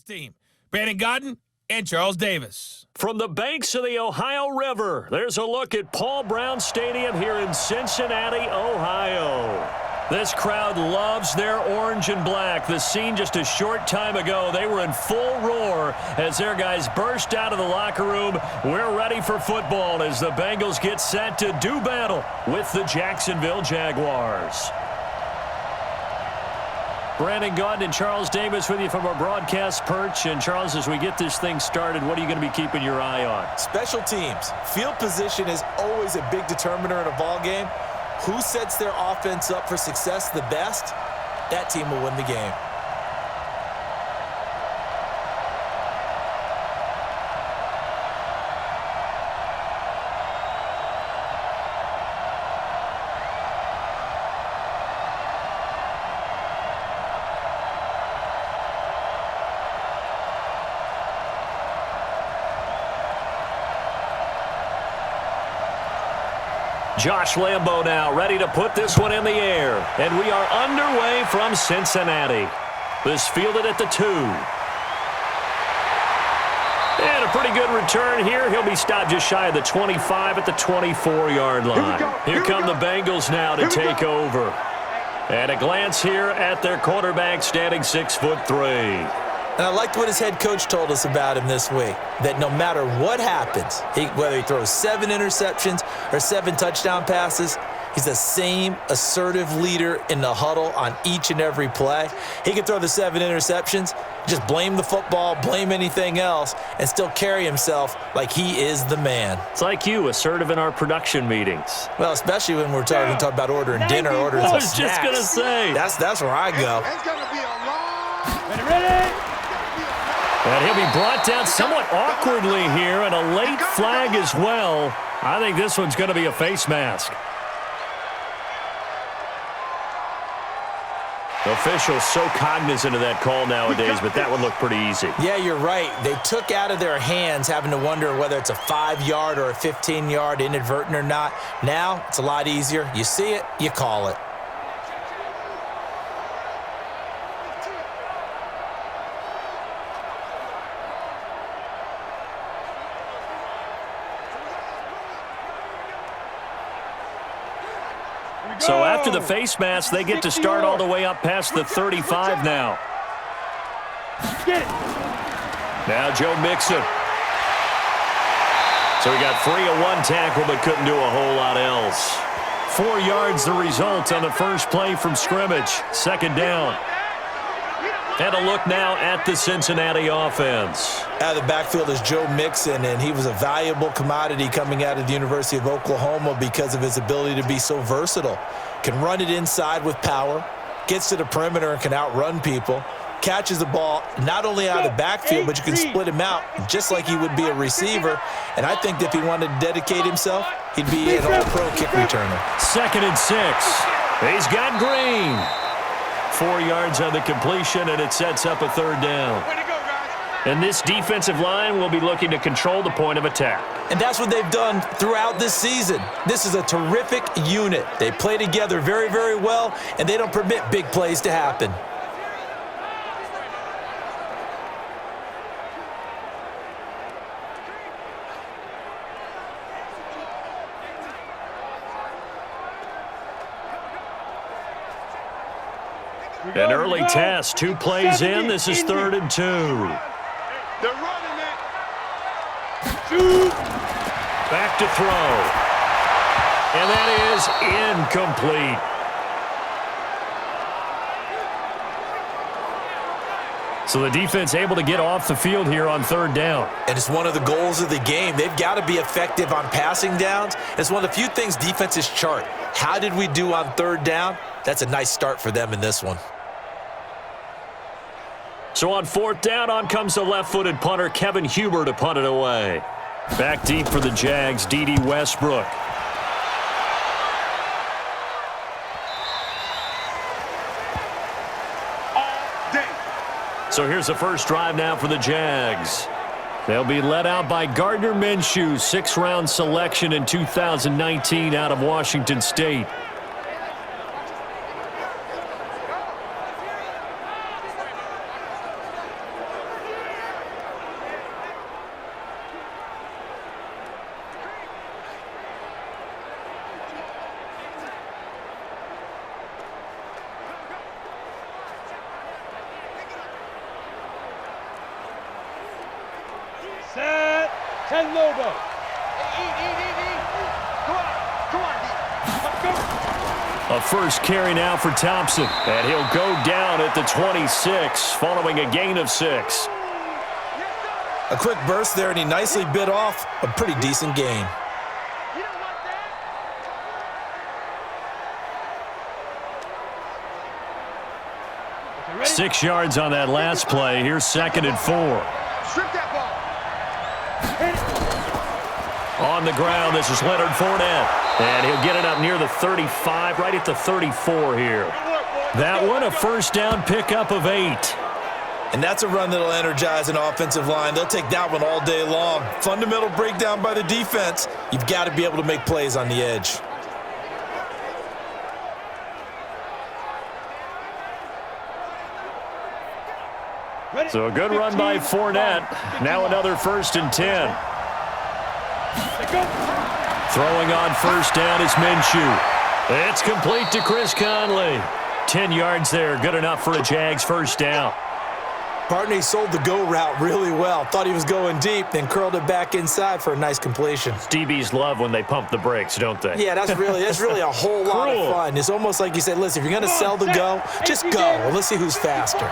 team. Brandon Godden and Charles Davis. From the banks of the Ohio River, there's a look at Paul Brown Stadium here in Cincinnati, Ohio. This crowd loves their orange and black. The scene just a short time ago, they were in full roar as their guys burst out of the locker room. We're ready for football as the Bengals get set to do battle with the Jacksonville Jaguars. Brandon Gaudin and Charles Davis with you from our broadcast perch. And Charles, as we get this thing started, what are you going to be keeping your eye on? Special teams. Field position is always a big determiner in a ball game. Who sets their offense up for success the best, that team will win the game. Josh Lambo now ready to put this one in the air. And we are underway from Cincinnati. This fielded at the 2. And a pretty good return here. He'll be stopped just shy of the 25 at the 24-yard line. Here come the Bengals now to take over. And a glance here at their quarterback standing 6'3". And I liked what his head coach told us about him this week, that no matter what happens, whether he throws 7 interceptions or 7 touchdown passes, he's the same assertive leader in the huddle on each and every play. He can throw the 7 interceptions, just blame the football, blame anything else, and still carry himself like he is the man. It's like you, assertive in our production meetings. Well, especially when we're talking about ordering dinner, ordering some snacks. I was just going to say. That's where I go. It's going to be a long... Ready? And he'll be brought down somewhat awkwardly here, and a late flag as well. I think this one's going to be a face mask. Officials so cognizant of that call nowadays, but that one looked pretty easy. Yeah, you're right. They took out of their hands having to wonder whether it's a 5-yard or a 15-yard, inadvertent or not. Now, it's a lot easier. You see it, you call it. So after the face mask, they get to start all the way up past the 35 now. Now Joe Mixon. So he got 3 of 1 tackle, but couldn't do a whole lot else. 4 yards the result on the first play from scrimmage. Second down. And a look now at the Cincinnati offense. Out of the backfield is Joe Mixon, and he was a valuable commodity coming out of the University of Oklahoma because of his ability to be so versatile. Can run it inside with power, gets to the perimeter and can outrun people, catches the ball not only out of the backfield, but you can split him out just like he would be a receiver. And I think if he wanted to dedicate himself, he'd be an all-pro kick returner. 2nd and 6. He's got Green. 4 yards on the completion, and it sets up a 3rd down. And this defensive line will be looking to control the point of attack. And that's what they've done throughout this season. This is a terrific unit. They play together very, very well, and they don't permit big plays to happen. An early test, 2 plays in. This is 3rd and 2. They're running it. Back to throw. And that is incomplete. So the defense able to get off the field here on 3rd down. And it's one of the goals of the game. They've got to be effective on passing downs. It's one of the few things defenses chart. How did we do on 3rd down? That's a nice start for them in this one. So on 4th down, on comes the left-footed punter, Kevin Huber, to punt it away. Back deep for the Jags, D.D. Westbrook. So here's the first drive now for the Jags. They'll be led out by Gardner Minshew, 6th-round selection in 2019 out of Washington State. 10 Lobo. Eat. Come on, let's go. A first carry now for Thompson, and he'll go down at the 26 following a gain of 6. A quick burst there, and he nicely bit off a pretty decent gain. 6 yards on that last play. Here's 2nd and 4. Strip that ball. On the ground, this is Leonard Fournette. And he'll get it up near the 35, right at the 34 here. That one, a first down pickup of 8. And that's a run that'll energize an offensive line. They'll take that one all day long. Fundamental breakdown by the defense. You've got to be able to make plays on the edge. So a good run by Fournette. Now another 1st and 10. Throwing on first down is Minshew. It's complete to Chris Conley. 10 yards there, good enough for a Jags first down. Partney sold the go route really well. Thought he was going deep, then curled it back inside for a nice completion. DBs love when they pump the brakes, don't they? Yeah, that's really a whole lot of fun. It's almost like you said, listen, if you're going to sell the go, just go. And let's see who's faster.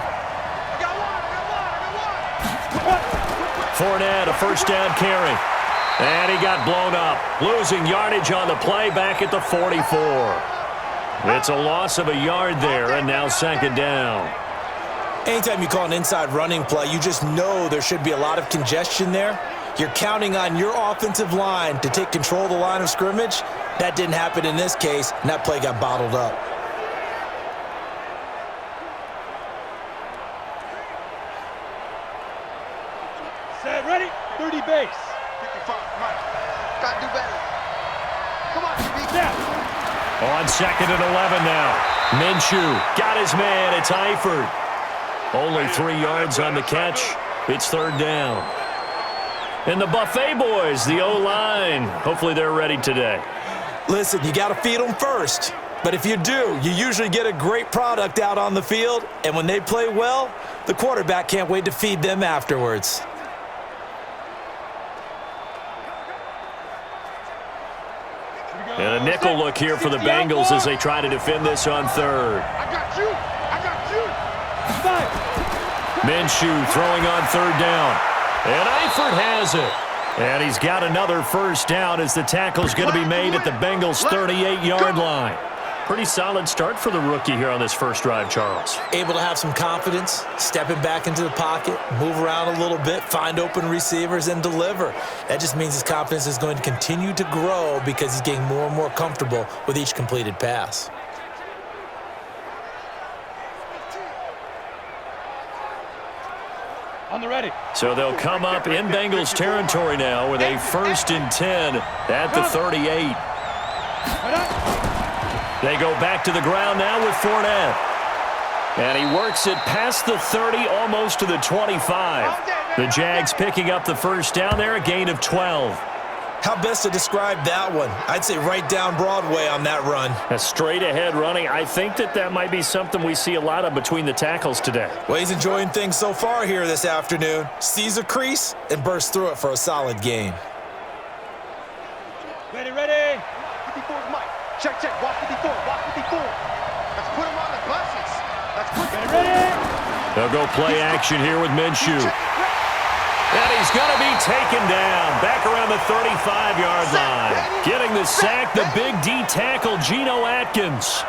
Fournette, a first down carry. And he got blown up. Losing yardage on the play back at the 44. It's a loss of a yard there, and now 2nd down. Anytime you call an inside running play, you just know there should be a lot of congestion there. You're counting on your offensive line to take control of the line of scrimmage. That didn't happen in this case, and that play got bottled up. Set, ready, 30 base. 55, come on. Got to do better. Come on, be On 2nd and 11 now. Minshew got his man. It's Eifert. Only 3 yards on the catch. It's 3rd down. And the Buffet boys, the O-line, hopefully they're ready today. Listen, you got to feed them first. But if you do, you usually get a great product out on the field. And when they play well, the quarterback can't wait to feed them afterwards. And a nickel look here for the Bengals as they try to defend this on 3rd. I got you. Minshew throwing on 3rd down. And Eifert has it. And he's got another first down as the tackle's going to be made at the Bengals' 38-yard line. Pretty solid start for the rookie here on this first drive, Charles. Able to have some confidence, stepping back into the pocket, move around a little bit, find open receivers, and deliver. That just means his confidence is going to continue to grow because he's getting more and more comfortable with each completed pass. On the ready. So they'll come up in Bengals territory now with a 1st and 10 at the 38. They go back to the ground now with Fournette. And he works it past the 30, almost to the 25. The Jags picking up the first down there, a gain of 12. How best to describe that one? I'd say right down Broadway on that run. A straight-ahead running. I think that might be something we see a lot of between the tackles today. Well, he's enjoying things so far here this afternoon. Sees a crease and bursts through it for a solid gain. Ready. 54 is Mike. Check. Walk 54. Let's put him on the buses. Let's put him ready. They'll go play action here with Minshew. And he's going to be taken down back around the 35-yard line. Getting the sack, the big D tackle, Geno Atkins.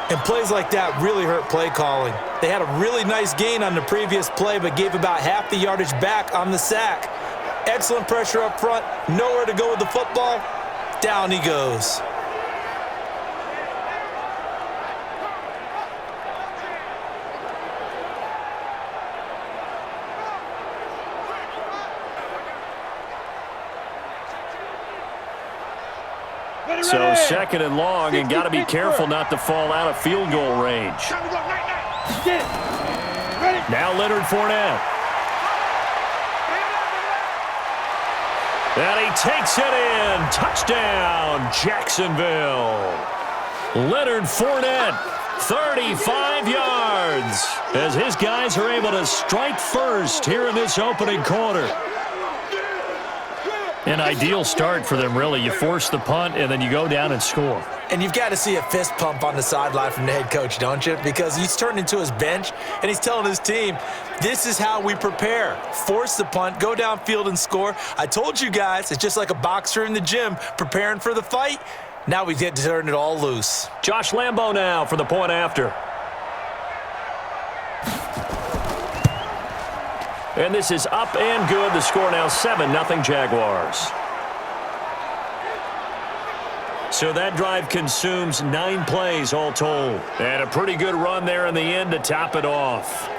And plays like that really hurt play calling. They had a really nice gain on the previous play, but gave about half the yardage back on the sack. Excellent pressure up front, nowhere to go with the football. Down he goes. So 2nd and long, and got to be careful not to fall out of field goal range. Now Leonard Fournette. And he takes it in. Touchdown, Jacksonville. Leonard Fournette, 35 yards, as his guys are able to strike first here in this opening quarter. An ideal start for them, really. You force the punt, and then you go down and score. And you've got to see a fist pump on the sideline from the head coach, don't you? Because he's turned into his bench, and he's telling his team, this is how we prepare. Force the punt, go downfield and score. I told you guys, it's just like a boxer in the gym preparing for the fight. Now we get to turn it all loose. Josh Lambo now for the point after. And this is up and good. The score now 7-0 Jaguars. So that drive consumes 9 plays all told. And a pretty good run there in the end to top it off.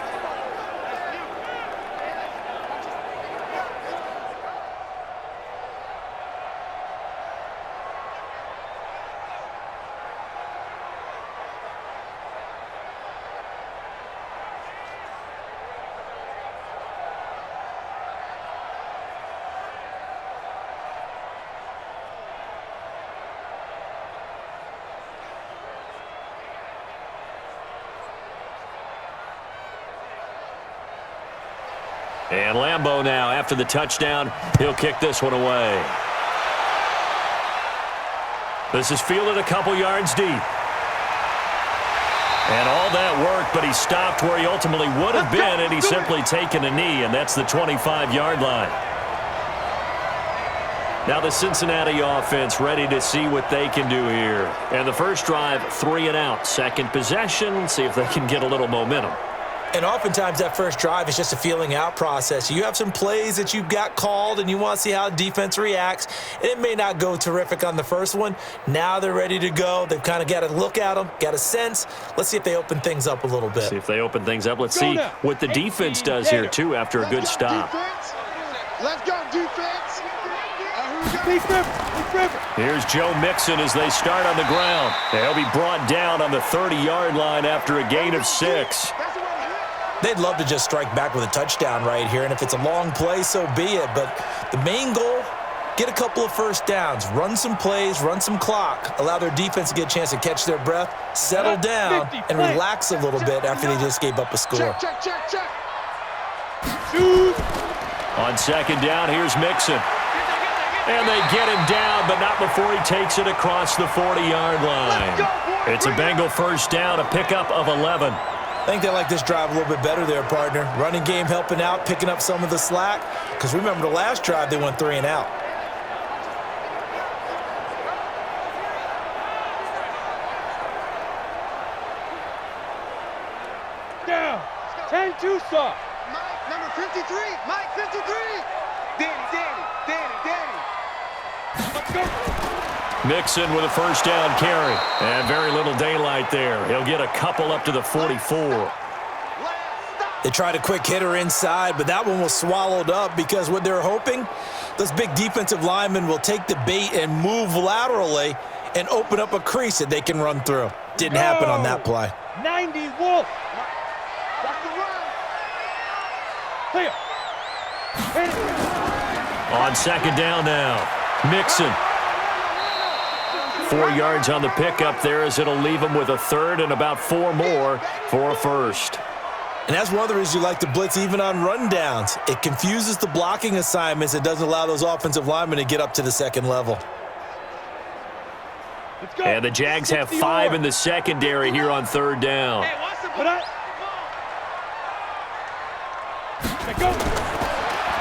And Lambo now, after the touchdown, he'll kick this one away. This is fielded a couple yards deep. And all that work, but he stopped where he ultimately would have been, and he's simply taken a knee, and that's the 25-yard line. Now the Cincinnati offense ready to see what they can do here. And the first drive, 3 and out. Second possession, see if they can get a little momentum. And oftentimes that first drive is just a feeling out process. You have some plays that you've got called and you want to see how the defense reacts. And it may not go terrific on the first one. Now they're ready to go. They've kind of got to look at them, got a sense. Let's see if they open things up a little bit. See if they open things up. Let's see what the defense does here, too, after a good stop. Let's go, defense. Here's Joe Mixon as they start on the ground. They'll be brought down on the 30-yard line after a gain of 6. They'd love to just strike back with a touchdown right here, and if it's a long play, so be it. But the main goal, get a couple of first downs, run some plays, run some clock, allow their defense to get a chance to catch their breath, settle down, and relax a little bit after they just gave up a score. Check. On second down, here's Mixon. And they get him down, but not before he takes it across the 40-yard line. It's a Bengal first down, a pickup of 11. I think they like this drive a little bit better there, partner. Running game helping out, picking up some of the slack. Because remember, the last drive, they went 3 and out. Down. 10-2 soft. Mike, number 53. Mike, 53. Danny. Let's go. Mixon with a first down carry. And very little daylight there. He'll get a couple up to the 44. They tried a quick hitter inside, but that one was swallowed up because what they're hoping, those big defensive linemen will take the bait and move laterally and open up a crease that they can run through. Didn't happen on that play. 90 Wolf. Clear. On second down now, Mixon. 4 yards on the pickup there as it'll leave him with a third and about 4 more for a first. And that's one of the reasons you like to blitz even on rundowns. It confuses the blocking assignments. It doesn't allow those offensive linemen to get up to the second level. Let's go. And the Jags have 5 in the secondary here on third down. Let's go.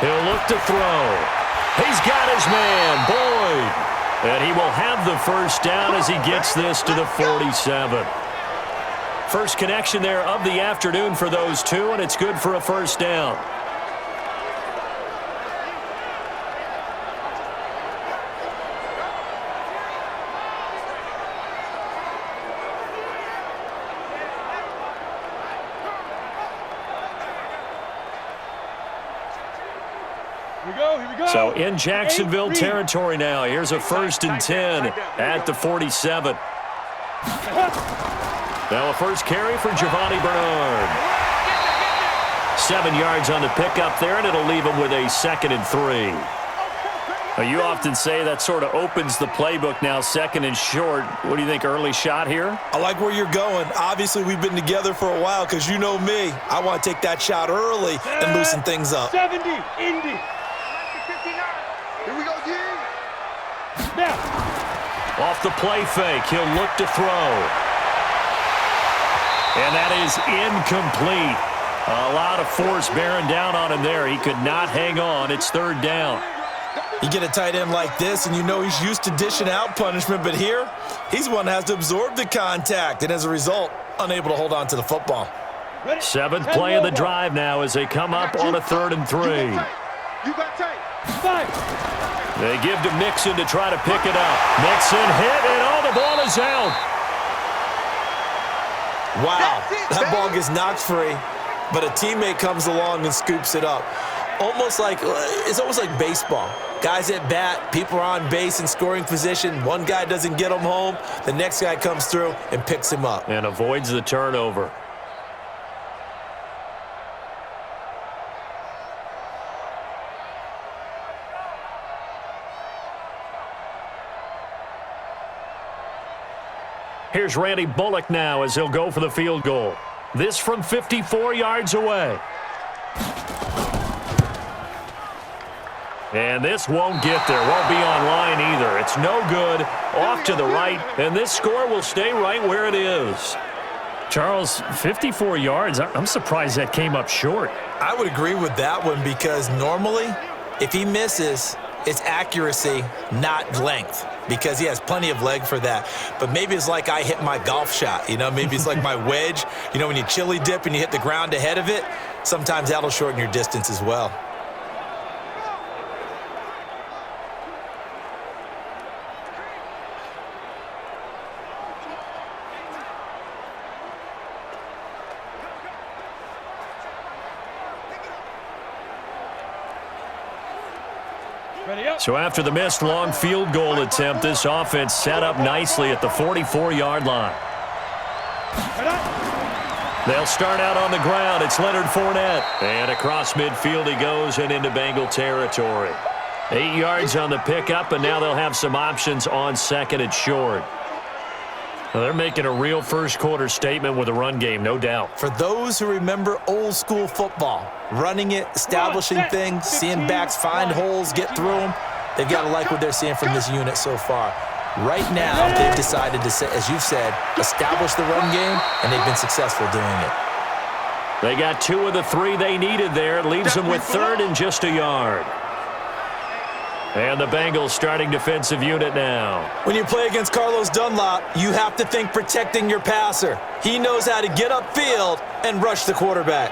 He'll look to throw. He's got his man, Boyd. And he will have the first down as he gets this to the 47. First connection there of the afternoon for those two, and it's good for a first down. Here we go. So in Jacksonville territory now. Here's a 1st and 10 at the 47. Now a first carry for Giovanni Bernard. 7 yards on the pickup there, and it'll leave him with a 2nd and 3. Now, you often say that sort of opens the playbook now, 2nd and short. What do you think, early shot here? I like where you're going. Obviously, we've been together for a while because you know me. I want to take that shot early and loosen things up. 70, Indy. Here we go, G. Now. Off the play fake, he'll look to throw. And that is incomplete. A lot of force bearing down on him there. He could not hang on. It's third down. You get a tight end like this, and you know he's used to dishing out punishment, but here, he's one that has to absorb the contact, and as a result, unable to hold on to the football. Seventh play of the drive now as they come up on a 3rd and 3. You got tight. 5. They give to Mixon to try to pick it up. Mixon hit, and the ball is out. Wow, that ball gets knocked free, but a teammate comes along and scoops it up. It's almost like baseball. Guys at bat, people are on base in scoring position. One guy doesn't get him home. The next guy comes through and picks him up. And avoids the turnover. Here's Randy Bullock now as he'll go for the field goal. This from 54 yards away. And this won't get there. Won't be on line either. It's no good. Off to the right. And this score will stay right where it is. Charles, 54 yards. I'm surprised that came up short. I would agree with that one because normally, if he misses, it's accuracy, not length, because he has plenty of leg for that. But maybe it's like I hit my golf shot. Maybe it's like my wedge. When you chili dip and you hit the ground ahead of it, sometimes that'll shorten your distance as well. So after the missed long field goal attempt, this offense set up nicely at the 44-yard line. They'll start out on the ground. It's Leonard Fournette. And across midfield he goes and into Bengal territory. 8 yards on the pickup, and now they'll have some options on 2nd and short. Well, they're making a real first-quarter statement with a run game, no doubt. For those who remember old-school football, running it, establishing things, seeing backs find holes, get through them, they've got to like what they're seeing from this unit so far. Right now, they've decided to, as you've said, establish the run game, and they've been successful doing it. They got 2 of the 3 they needed there. It leaves them with 3rd and just a yard. And the Bengals starting defensive unit now. When you play against Carlos Dunlap, you have to think protecting your passer. He knows how to get upfield and rush the quarterback.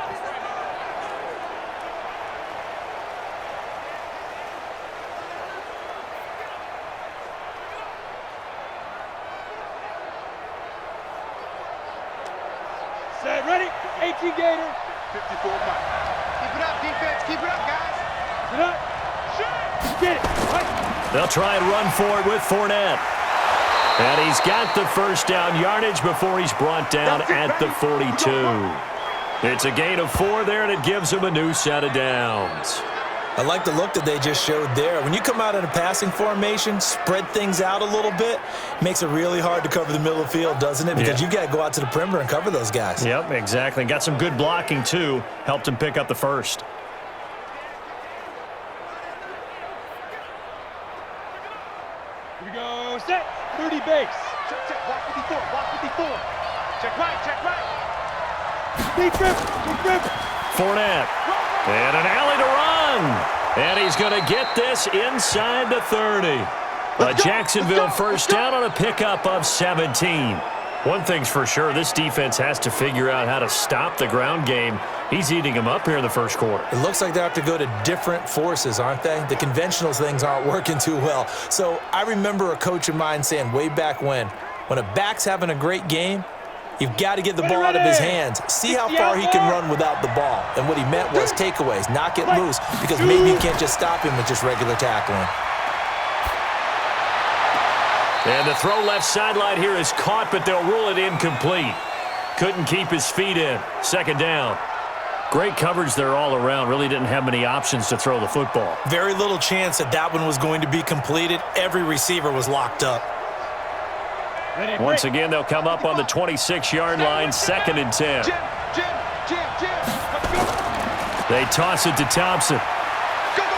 Set, ready, 18 Gator. 54 Mike. Keep it up, defense. Keep it up, guys. Get up. Get it. Right. They'll try and run for it with Fournette. And he's got the first down yardage before he's brought down at the 42. It's a gain of 4 there, and it gives him a new set of downs. I like the look that they just showed there. When you come out in a passing formation, spread things out a little bit, makes it really hard to cover the middle of the field, doesn't it? Because you've got to go out to the perimeter and cover those guys. Yep, exactly. Got some good blocking, too. Helped him pick up the first. Here we go. Set. 30 base. Check. Walk 54. Walk 54. Check right. Check right. Deep grip. Fournette. And an alley to run. And he's going to get this inside the 30. A Jacksonville first down on a pickup of 17. One thing's for sure, this defense has to figure out how to stop the ground game. He's eating them up here in the first quarter. It looks like they have to go to different forces, aren't they? The conventional things aren't working too well. So I remember a coach of mine saying way back when a back's having a great game, you've got to get the ball out of his hands. See how far he can run without the ball. And what he meant was takeaways, not get loose, because maybe you can't just stop him with just regular tackling. And the throw left sideline here is caught, but they'll rule it incomplete. Couldn't keep his feet in. Second down. Great coverage there all around. Really didn't have many options to throw the football. Very little chance that one was going to be completed. Every receiver was locked up. Once again, they'll come up on the 26-yard line, 2nd and 10. Jim. They toss it to Thompson. Go, run.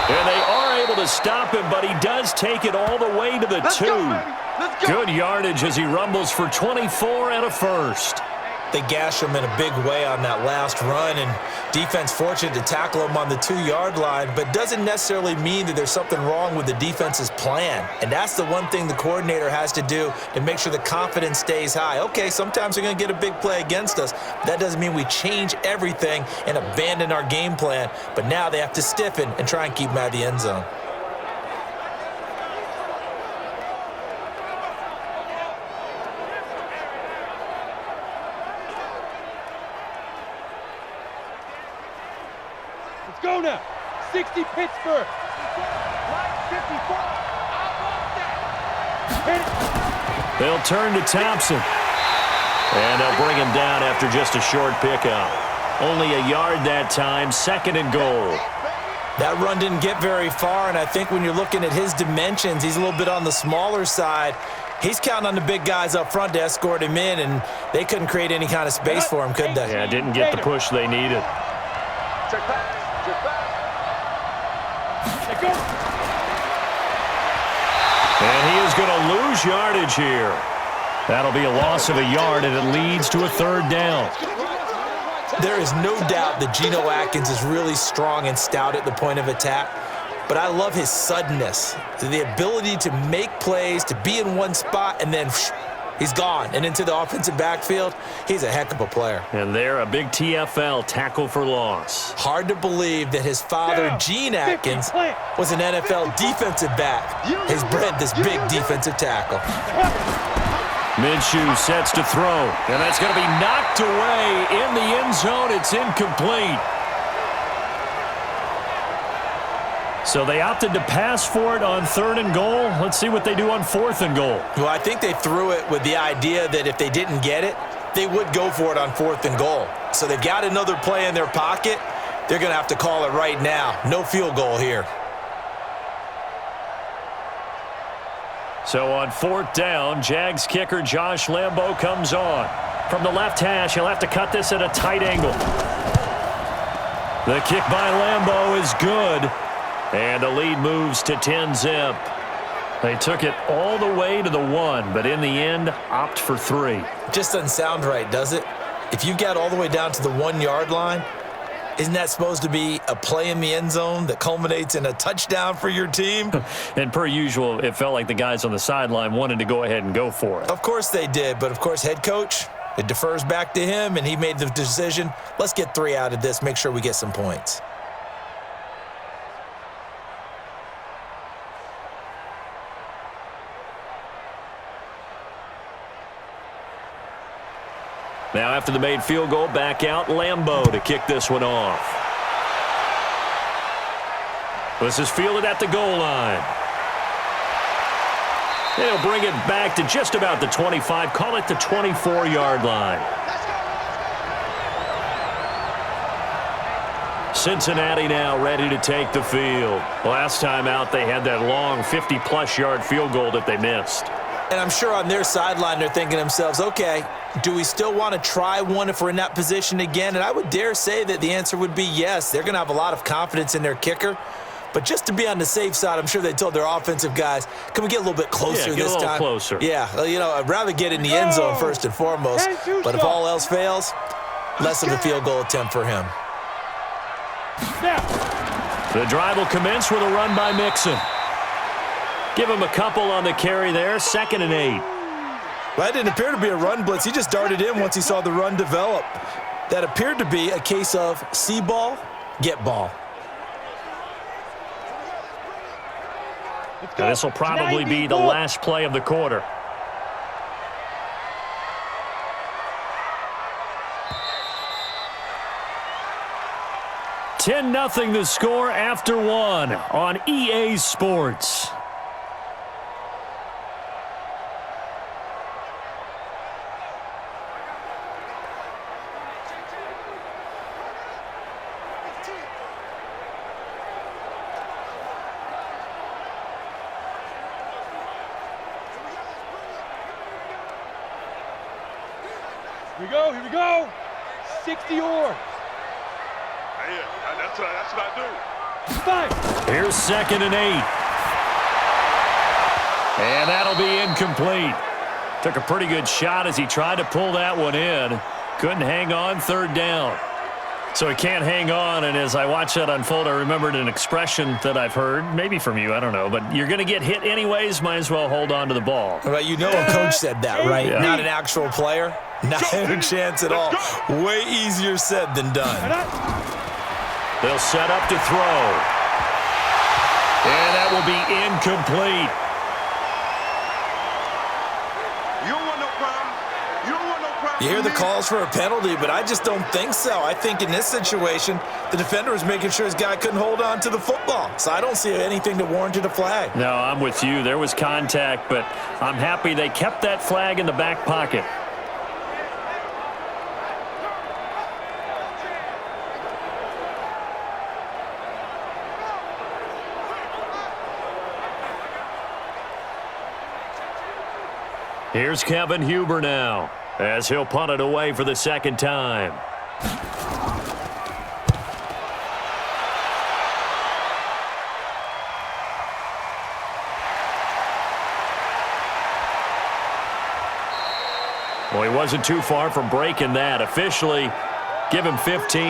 And they are able to stop him, but he does take it all the way to the 2. Let's go. Good yardage as he rumbles for 24 and a first. They gash him in a big way on that last run, and defense fortunate to tackle him on the 2-yard line, but doesn't necessarily mean that there's something wrong with the defense's plan. And that's the one thing the coordinator has to do to make sure the confidence stays high. Okay, sometimes we're going to get a big play against us. That doesn't mean we change everything and abandon our game plan, but now they have to stiffen and try and keep him out of the end zone. Go now. 60 Pittsburgh. Line 54. I want that. They'll turn to Thompson. And they'll bring him down after just a short pickup. Only a yard that time, 2nd and goal. That run didn't get very far, and I think when you're looking at his dimensions, he's a little bit on the smaller side. He's counting on the big guys up front to escort him in, and they couldn't create any kind of space for him, could they? Yeah, didn't get the push they needed. Check back. Check back. Let go. And he is going to lose yardage here. That'll be a loss of a yard, and it leads to a 3rd down. There is no doubt that Geno Atkins is really strong and stout at the point of attack, but I love his suddenness, the ability to make plays, to be in one spot, and then he's gone and into the offensive backfield. He's a heck of a player. And there, a big TFL, tackle for loss. Hard to believe that his father, Gene Atkins, was an NFL defensive back. Has bred this big defensive tackle. Minshew sets to throw, and that's going to be knocked away in the end zone. It's incomplete. So they opted to pass for it on 3rd and goal. Let's see what they do on 4th and goal. Well, I think they threw it with the idea that if they didn't get it, they would go for it on 4th and goal. So they've got another play in their pocket. They're going to have to call it right now. No field goal here. So on 4th down, Jags kicker Josh Lambo comes on. From the left hash, he'll have to cut this at a tight angle. The kick by Lambo is good. And the lead moves to 10-zip. They took it all the way to the 1, but in the end, opt for 3. Just doesn't sound right, does it? If you got all the way down to the 1-yard line, isn't that supposed to be a play in the end zone that culminates in a touchdown for your team? And per usual, it felt like the guys on the sideline wanted to go ahead and go for it. Of course they did, but of course head coach, it defers back to him, and he made the decision, let's get 3 out of this, make sure we get some points. Now after the made field goal, back out Lambo to kick this one off. This is fielded at the goal line. They'll bring it back to just about the 25, call it the 24-yard line. Cincinnati now ready to take the field. Last time out, they had that long 50-plus yard field goal that they missed. And I'm sure on their sideline they're thinking to themselves, okay, do we still want to try one if we're in that position again? And I would dare say that the answer would be yes. They're going to have a lot of confidence in their kicker. But just to be on the safe side, I'm sure they told their offensive guys, can we get a little bit closer this time? Yeah, get a little closer. Yeah, you know, I'd rather get in the end zone first and foremost. But if all else fails, less of a field goal attempt for him. The drive will commence with a run by Mixon. Give him a couple on the carry there, 2nd and 8. Well, that didn't appear to be a run blitz. He just darted in once he saw the run develop. That appeared to be a case of see ball, get ball. Now, this will probably be the last play of the quarter. $10-0 the score after 1 on EA Sports. Here we go. 60 or. Yeah, that's what I do. 5. Here's 2nd and 8. And that'll be incomplete. Took a pretty good shot as he tried to pull that one in. Couldn't hang on, 3rd down. So he can't hang on, and as I watched that unfold, I remembered an expression that I've heard, maybe from you, I don't know, but you're going to get hit anyways, might as well hold on to the ball. Right, you know a coach said that, right? Yeah. Not an actual player. Not a chance at all. Way easier said than done. They'll set up to throw. And that will be incomplete. You hear the calls for a penalty, but I just don't think so. I think in this situation, the defender was making sure his guy couldn't hold on to the football. So I don't see anything that warranted a flag. No, I'm with you. There was contact, but I'm happy they kept that flag in the back pocket. Here's Kevin Huber now, as he'll punt it away for the 2nd time. Well, he wasn't too far from breaking that. Officially, give him 15.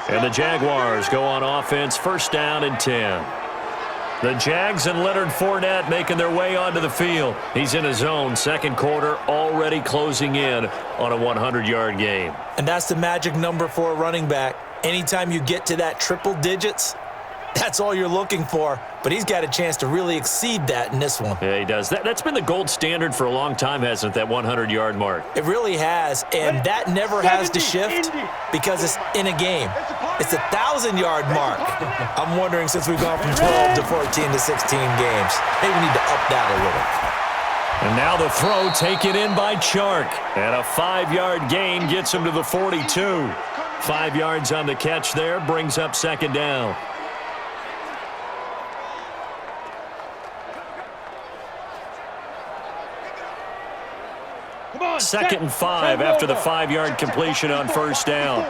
And the Jaguars go on offense, 1st down and 10. The Jags and Leonard Fournette making their way onto the field. He's in his zone, 2nd quarter, already closing in on a 100-yard game. And that's the magic number for a running back. Anytime you get to that triple digits, that's all you're looking for. But he's got a chance to really exceed that in this one. Yeah, he does. That's been the gold standard for a long time, hasn't it, that 100-yard mark? It really has, and that never has to shift because it's in a game. It's a 1,000-yard mark. I'm wondering, since we've gone from 12 to 14 to 16 games, maybe we need to up that a little. And now the throw taken in by Chark. And a 5-yard gain gets him to the 42. 5 yards on the catch there, brings up 2nd down. Come on, 2nd and 5 after the 5-yard completion on 1st down.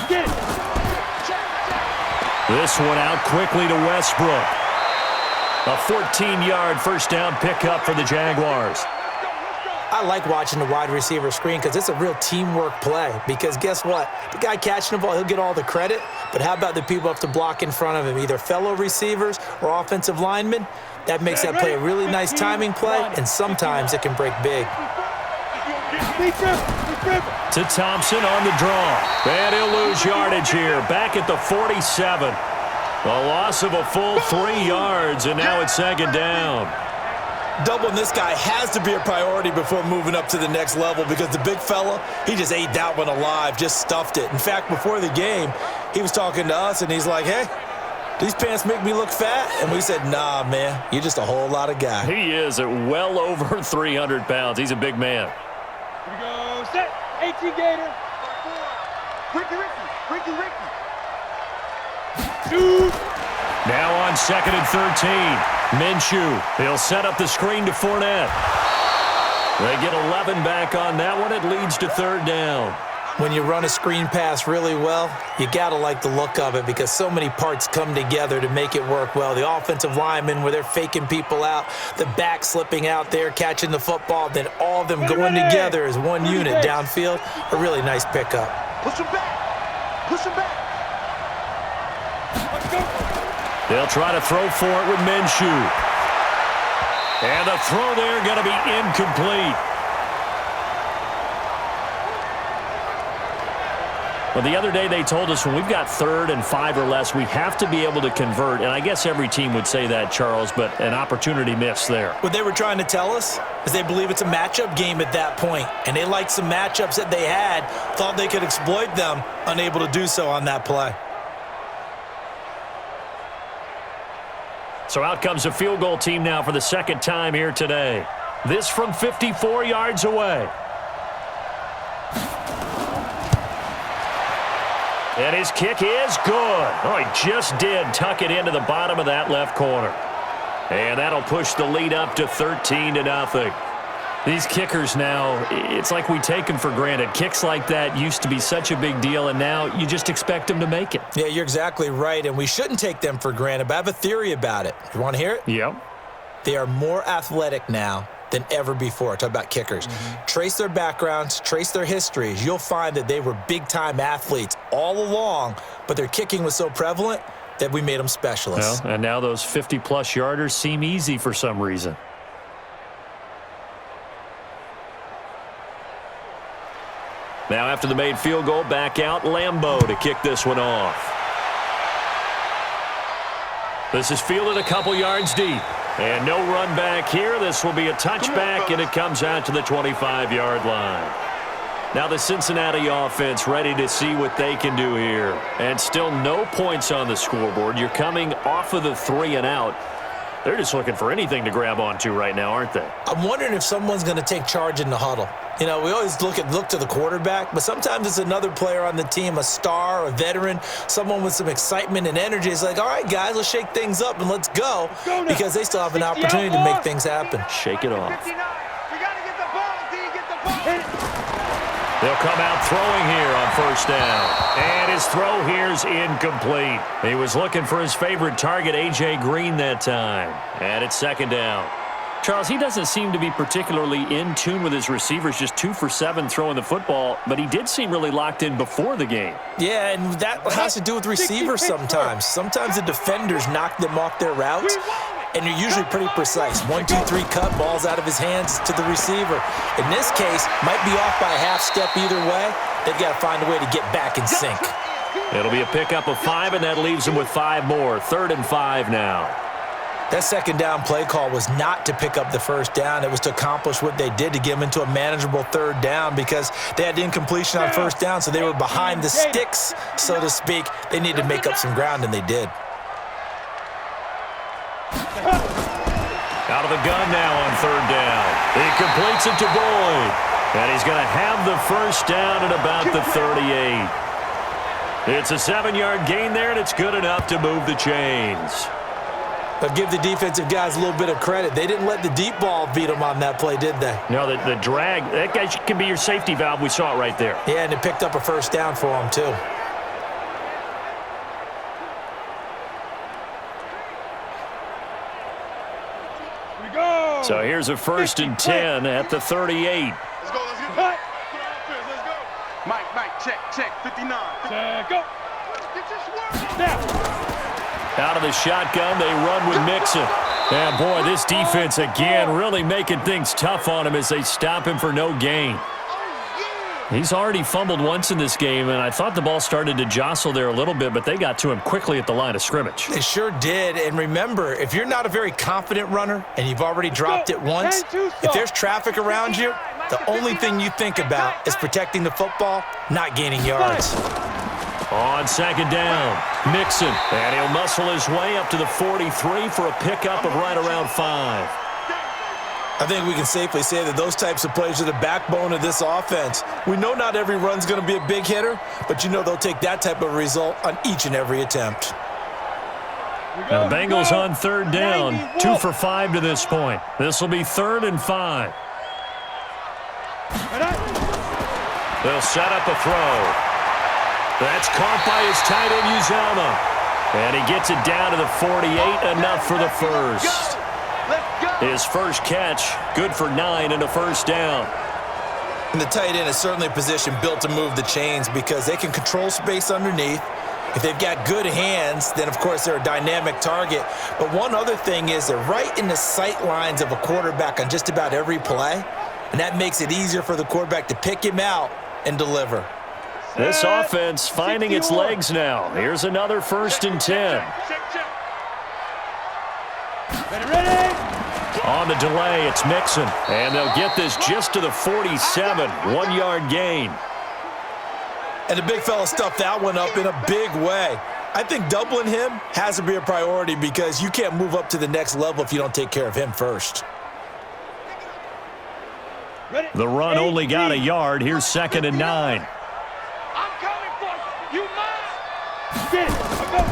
Get it. This one out quickly to Westbrook. A 14-yard 1st down pickup for the Jaguars. I like watching the wide receiver screen because it's a real teamwork play. Because guess what? The guy catching the ball, he'll get all the credit. But how about the people up to block in front of him, either fellow receivers or offensive linemen? That makes that play a really nice timing play, and sometimes it can break big. To Thompson on the draw. And he'll lose yardage here. Back at the 47. A loss of a full 3 yards, and now it's 2nd down. Doubling this guy has to be a priority before moving up to the next level because the big fella, he just ate that one alive, just stuffed it. In fact, before the game, he was talking to us, and he's like, hey, these pants make me look fat? And we said, nah, man, you're just a whole lot of guy. He is at well over 300 pounds. He's a big man. Here we go. Set. 18 Gator. Ricky. Shoot. Now on 2nd and 13. Minshew. He'll set up the screen to Fournette. They get 11 back on that one. It leads to 3rd down. When you run a screen pass really well, you got to like the look of it because so many parts come together to make it work well. The offensive linemen, where they're faking people out, the back slipping out there, catching the football, then all of them going together as one unit downfield. A really nice pickup. Push him back. Let's go. They'll try to throw for it with Minshew. And the throw there going to be incomplete. Well, the other day they told us when we've got 3rd and 5 or less, we have to be able to convert. And I guess every team would say that, Charles, but an opportunity missed there. What they were trying to tell us is they believe it's a matchup game at that point. And they liked some matchups that they had, thought they could exploit them, unable to do so on that play. So out comes a field goal team now for the 2nd time here today. This from 54 yards away. And his kick is good. Oh, he just did tuck it into the bottom of that left corner. And that'll push the lead up to 13-0. These kickers now, it's like we take them for granted. Kicks like that used to be such a big deal, and now you just expect them to make it. Yeah, you're exactly right, and we shouldn't take them for granted, but I have a theory about it. You want to hear it? Yep. They are more athletic now than ever before. Talk about kickers. Trace their backgrounds, trace their histories. You'll find that they were big-time athletes all along, but their kicking was so prevalent that we made them specialists. Well, and now those 50-plus yarders seem easy for some reason. Now after the made field goal, back out Lambeau to kick this one off. This is fielded a couple yards deep. And no run back here. This will be a touchback, and it comes out to the 25-yard line. Now the Cincinnati offense ready to see what they can do here. And still no points on the scoreboard. You're coming off of the 3 and out. They're just looking for anything to grab onto right now, aren't they? I'm wondering if someone's going to take charge in the huddle. You know, we always look to the quarterback, but sometimes it's another player on the team, a star, a veteran, someone with some excitement and energy. It's like, all right, guys, let's shake things up and let's go, because they still have an opportunity to make things happen. Shake it off. 59. We got to get the ball, D. Get the ball. They'll come out throwing here on first down. And his throw here's incomplete. He was looking for his favorite target, A.J. Green, that time. And it's second down. Charles, he doesn't seem to be particularly in tune with his receivers, just 2 for 7 throwing the football, but he did seem really locked in before the game. Yeah, and that has to do with receivers sometimes. Sometimes the defenders knock them off their routes, and you're usually pretty precise. 1, 2, 3 cut, balls out of his hands to the receiver. In this case, might be off by a half step either way. They've got to find a way to get back in sync. It'll be a pickup of 5, and that leaves him with 5 more. 3rd and 5 now. That second down play call was not to pick up the first down. It was to accomplish what they did, to get them into a manageable 3rd down, because they had incompletion on first down, so they were behind the sticks, so to speak. They needed to make up some ground, and they did. Out of the gun now on 3rd down. He completes it to Boyd. And he's going to have the first down at about the 38. It's a 7-yard gain there, and it's good enough to move the chains. But give the defensive guys a little bit of credit. They didn't let the deep ball beat them on that play, did they? No, the drag, that guy can be your safety valve. We saw it right there. Yeah, and it picked up a first down for them, too. So here's a 1st and 10 at the 38. Let's go. Let's get it. Let's go. Mike, check. 59. Check, go. Get your swerve. Now. Out of the shotgun, they run with Mixon. And boy, this defense again really making things tough on him as they stop him for no gain. He's already fumbled once in this game, and I thought the ball started to jostle there a little bit, but they got to him quickly at the line of scrimmage. They sure did. And remember, if you're not a very confident runner and you've already dropped it once, if there's traffic around you, the only thing you think about is protecting the football, not gaining yards. On 2nd down, Mixon, and he'll muscle his way up to the 43 for a pickup of right around 5. I think we can safely say that those types of plays are the backbone of this offense. We know not every run's going to be a big hitter, but you know they'll take that type of result on each and every attempt. Now the Bengals on 3rd down, 2 for 5 to this point. This will be 3rd and 5. They'll set up a throw. That's caught by his tight end, Uzomah. And he gets it down to the 48, enough for the first. His first catch, good for 9 and a first down. And the tight end is certainly a position built to move the chains because they can control space underneath. If they've got good hands, then, of course, they're a dynamic target. But one other thing is they're right in the sight lines of a quarterback on just about every play, and that makes it easier for the quarterback to pick him out and deliver. This offense finding its legs now. Here's another 1st and 10. Ready? On the delay, it's Mixon. And they'll get this just to the 47, 1-yard gain. And the big fella stuffed that one up in a big way. I think doubling him has to be a priority because you can't move up to the next level if you don't take care of him first. The run only got a yard. Here's 2nd and 9. I'm coming for you. You mine. Get it. Go.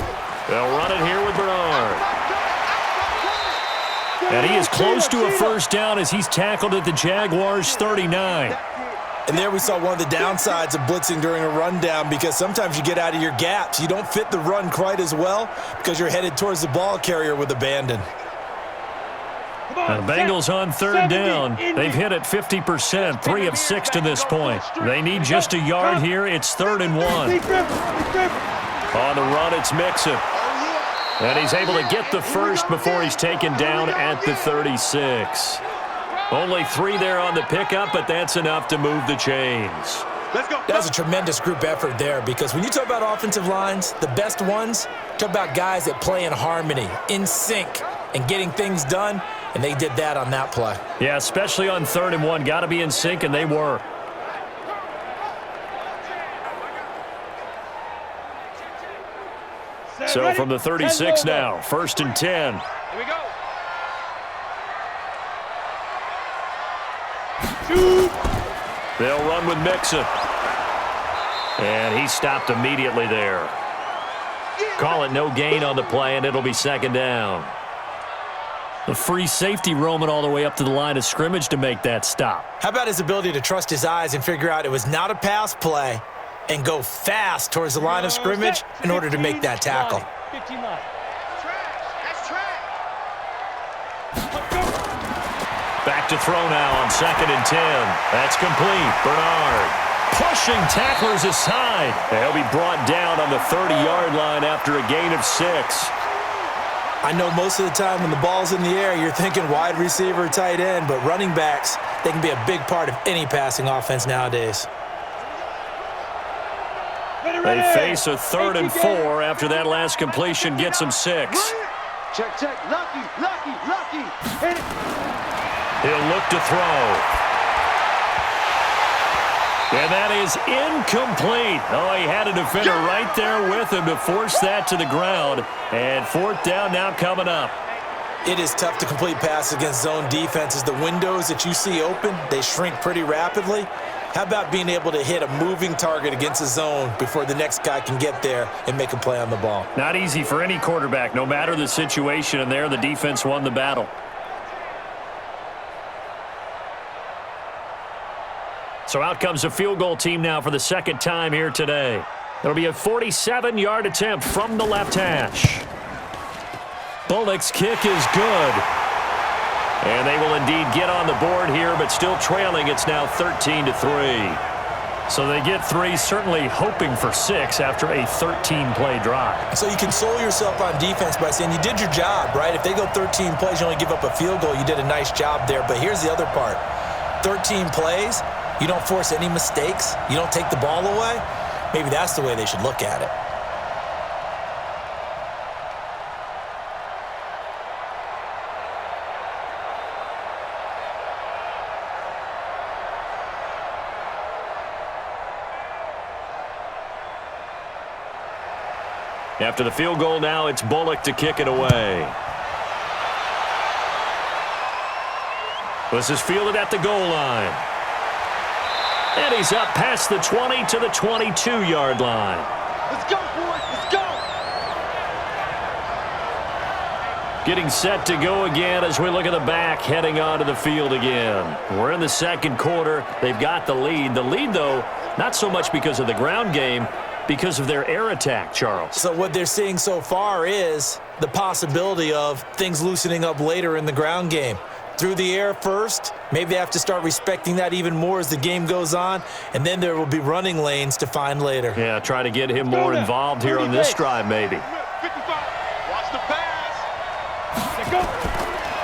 They'll run it here with Bernard. And he is close to a first down as he's tackled at the Jaguars' 39. And there we saw one of the downsides of blitzing during a rundown, because sometimes you get out of your gaps. You don't fit the run quite as well because you're headed towards the ball carrier with abandon. The Bengals on third down. They've hit it 50%, 3 of 6 to this point. They need just a yard here. It's 3rd and 1. On the run, it's Mixon. And he's able to get the first before he's taken down at the 36. Only 3 there on the pickup, but that's enough to move the chains. That was a tremendous group effort there, because when you talk about offensive lines, the best ones, talk about guys that play in harmony, in sync, and getting things done, and they did that on that play. Yeah, especially on 3rd and 1. Got to be in sync, and they were. So from the 36 now, 1st and 10. Here we go. Shoot. They'll run with Mixon. And he stopped immediately there. Call it no gain on the play, and it'll be 2nd down. The free safety roaming all the way up to the line of scrimmage to make that stop. How about his ability to trust his eyes and figure out it was not a pass play and go fast towards the line of scrimmage in order to make that tackle? 15 line. That's trash. Back to throw now on 2nd and 10. That's complete. Bernard pushing tacklers aside. He'll be brought down on the 30-yard line after a gain of 6. I know most of the time when the ball's in the air, you're thinking wide receiver, tight end, but running backs, they can be a big part of any passing offense nowadays. They face a 3rd and 4 after that last completion gets them 6. Check, check. Lucky. Hit it. He'll look to throw. And that is incomplete. Oh, he had a defender right there with him to force that to the ground. And 4th down now coming up. It is tough to complete passes against zone defenses. The windows that you see open, they shrink pretty rapidly. How about being able to hit a moving target against a zone before the next guy can get there and make a play on the ball? Not easy for any quarterback, no matter the situation, and there the defense won the battle. So out comes a field goal team now for the 2nd time here today. It'll be a 47-yard attempt from the left hash. Bullock's kick is good. And they will indeed get on the board here, but still trailing. It's now 13-3. So they get 3, certainly hoping for 6 after a 13-play drive. So you console yourself on defense by saying you did your job, right? If they go 13 plays, you only give up a field goal, you did a nice job there. But here's the other part. 13 plays, you don't force any mistakes, you don't take the ball away. Maybe that's the way they should look at it. After the field goal now, it's Bullock to kick it away. This is fielded at the goal line. And he's up past the 20 to the 22-yard line. Let's go, boys. Let's go. Getting set to go again as we look at the back heading onto the field again. We're in the 2nd quarter. They've got the lead. The lead, though, not so much because of the ground game, because of their air attack, Charles. So what they're seeing so far is the possibility of things loosening up later in the ground game. Through the air first, maybe they have to start respecting that even more as the game goes on, and then there will be running lanes to find later. Yeah, try to get him more involved here on this drive, maybe. 55. Watch the pass. Let's go.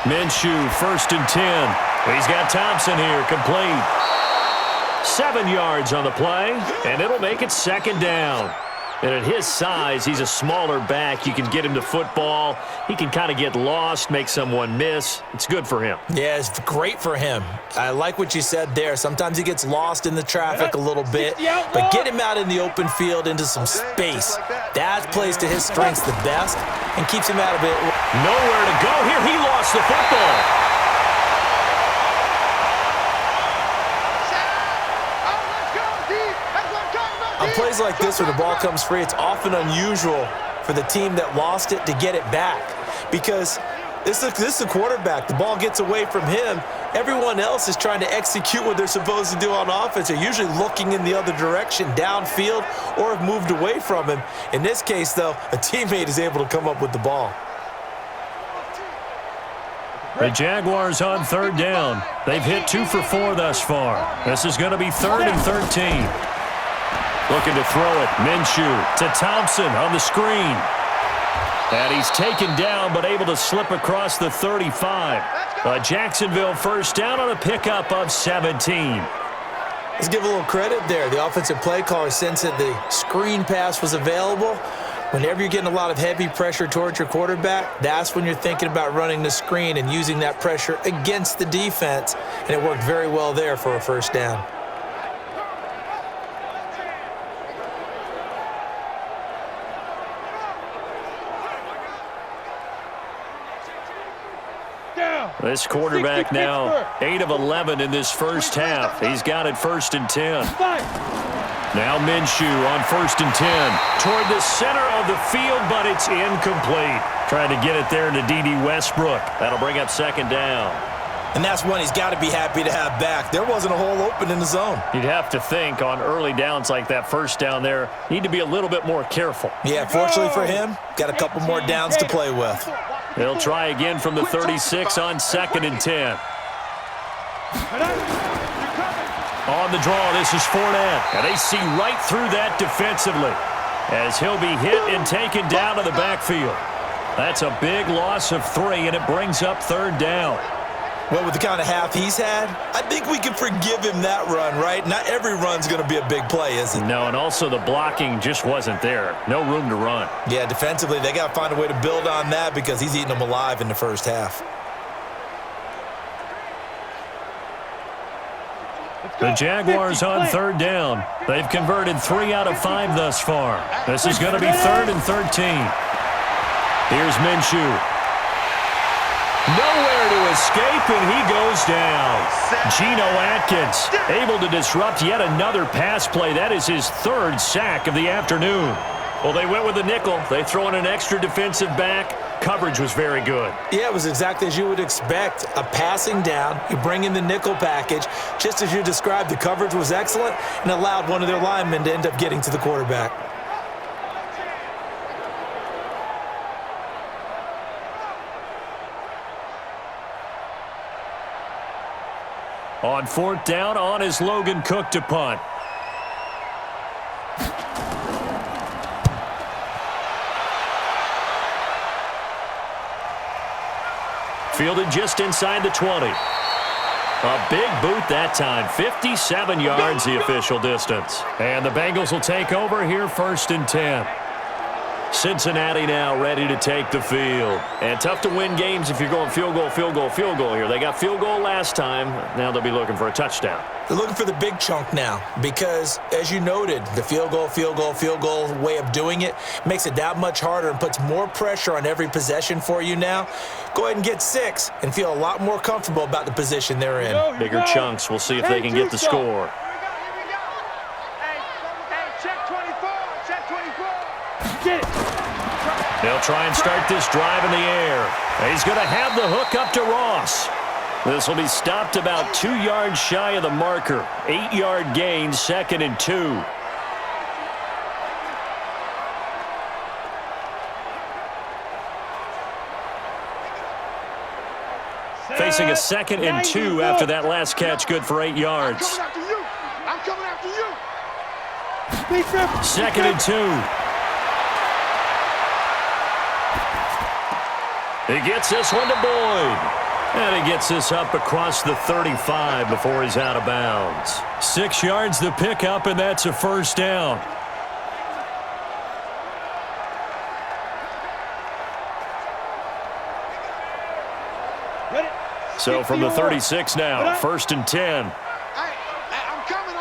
Minshew, 1st and 10. He's got Thompson here, complete. 7 yards on the play, and it'll make it 2nd down. And at his size, he's a smaller back. You can get him to football. He can kind of get lost, make someone miss. It's good for him. Yeah, it's great for him. I like what you said there. Sometimes he gets lost in the traffic a little bit, but get him out in the open field into some space. That plays to his strengths the best and keeps him out of it. Nowhere to go here. He lost the football. On plays like this where the ball comes free, it's often unusual for the team that lost it to get it back, because This is a quarterback. The ball gets away from him. Everyone else is trying to execute what they're supposed to do on offense. They're usually looking in the other direction, downfield, or have moved away from him. In this case, though, a teammate is able to come up with the ball. The Jaguars on third down. They've hit 2 for 4 thus far. This is going to be 3rd and 13. Looking to throw it. Minshew to Thompson on the screen. And he's taken down, but able to slip across the 35. A Jacksonville first down on a pickup of 17. Let's give a little credit there. The offensive play caller sensed that the screen pass was available. Whenever you're getting a lot of heavy pressure towards your quarterback, that's when you're thinking about running the screen and using that pressure against the defense. And it worked very well there for a first down. This quarterback now 8 of 11 in this first half. He's got it 1st and 10. Now Minshew on 1st and 10. Toward the center of the field, but it's incomplete. Trying to get it there to D.D. Westbrook. That'll bring up 2nd down. And that's one he's got to be happy to have back. There wasn't a hole open in the zone. You'd have to think on early downs like that first down there, need to be a little bit more careful. Yeah, fortunately for him, got a couple more downs to play with. They'll try again from the 36 on 2nd and 10. On the draw, this is Fournette. And they see right through that defensively as he'll be hit and taken down to the backfield. That's a big loss of 3, and it brings up 3rd down. Well, with the kind of half he's had, I think we can forgive him that run, right? Not every run's going to be a big play, is it? No, and also the blocking just wasn't there. No room to run. Yeah, defensively, they got to find a way to build on that because he's eating them alive in the first half. The Jaguars on 3rd down. They've converted 3 out of 5 thus far. This is going to be 3rd and 13. Here's Minshew. Nowhere to escape, and he goes down. Geno Atkins able to disrupt yet another pass play. That is his 3rd sack of the afternoon. Well, they went with the nickel. They throw in an extra defensive back. Coverage was very good. Yeah, it was exactly as you would expect. A passing down, you bring in the nickel package. Just as you described, the coverage was excellent and allowed one of their linemen to end up getting to the quarterback. On 4th down, on is Logan Cook to punt. Fielded just inside the 20. A big boot that time. 57 yards the official distance. And the Bengals will take over here 1st and 10. Cincinnati now ready to take the field. And tough to win games if you're going field goal, field goal, field goal here. They got field goal last time. Now they'll be looking for a touchdown. They're looking for the big chunk now because, as you noted, the field goal way of doing it makes it that much harder and puts more pressure on every possession for you now. Go ahead and get 6 and feel a lot more comfortable about the position they're in. Bigger chunks. We'll see if they can get the score. They'll try and start this drive in the air. He's going to have the hook up to Ross. This will be stopped about 2 yards shy of the marker. 8-yard gain, 2nd and 2. Facing a 2nd and 2 after that last catch, good for 8 yards. I'm coming after you. 2nd and 2. He gets this one to Boyd. And he gets this up across the 35 before he's out of bounds. 6 yards the pickup, and that's a 1st down. So from the 36 now, 1st and 10. I'm coming.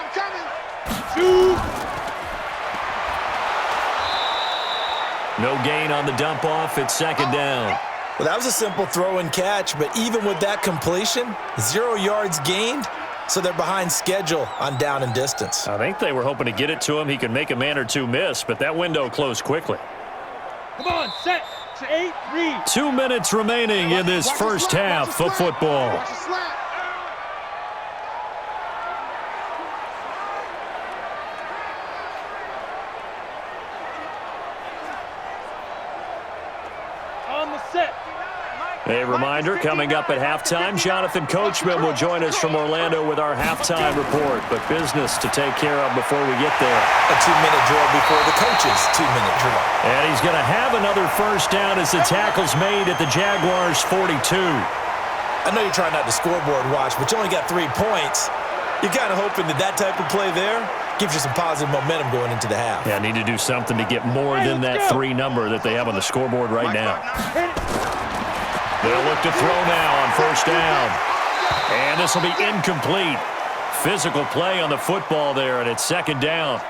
No gain on the dump off. It's 2nd down. Well, that was a simple throw and catch, but even with that completion, 0 yards gained, so they're behind schedule on down and distance. I think they were hoping to get it to him. He could make a man or two miss, but that window closed quickly. Come on, set, 8-3. 2 minutes remaining in this first half of football. Watch the slant. On the set. A reminder, coming up at halftime, Jonathan Coachman will join us from Orlando with our halftime report. But business to take care of before we get there. A 2-minute drill before the coach's 2-minute drill. And he's going to have another first down as the tackle's made at the Jaguars' 42. I know you're trying not to scoreboard watch, but you only got 3 points. You're kind of hoping that that type of play there gives you some positive momentum going into the half. Yeah, need to do something to get more than that 3 number that they have on the scoreboard right now. They'll look to throw now on first down. And this will be incomplete. Physical play on the football there, and it's second down.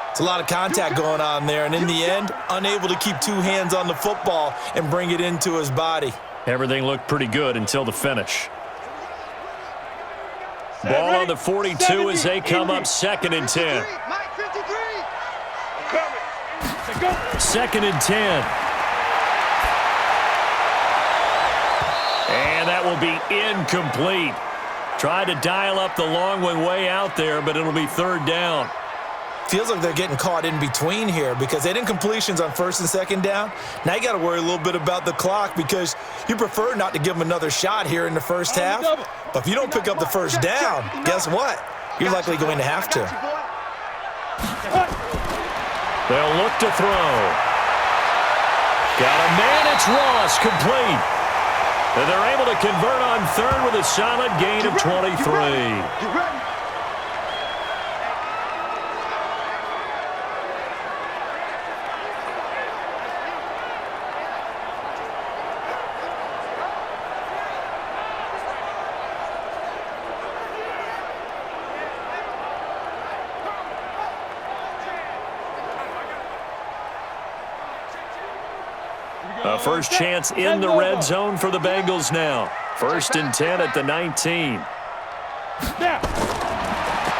It's a lot of contact going on there, and in the end, unable to keep 2 hands on the football and bring it into his body. Everything looked pretty good until the finish. Ball on the 42 as they come up second and 10. Mike 53. Second and 10. And that will be incomplete. Tried to dial up the long one way out there, but it'll be third down. Feels like they're getting caught in between here because they did incompletions on first and second down. Now you got to worry a little bit about the clock because you prefer not to give them another shot here in the first half. But if you don't pick up the first down, guess what? You're likely going to have to. They'll look to throw. Got a man, it's Ross, complete. And they're able to convert on third with a solid gain of 23. A first chance in the red zone for the Bengals now. First and 10 at the 19.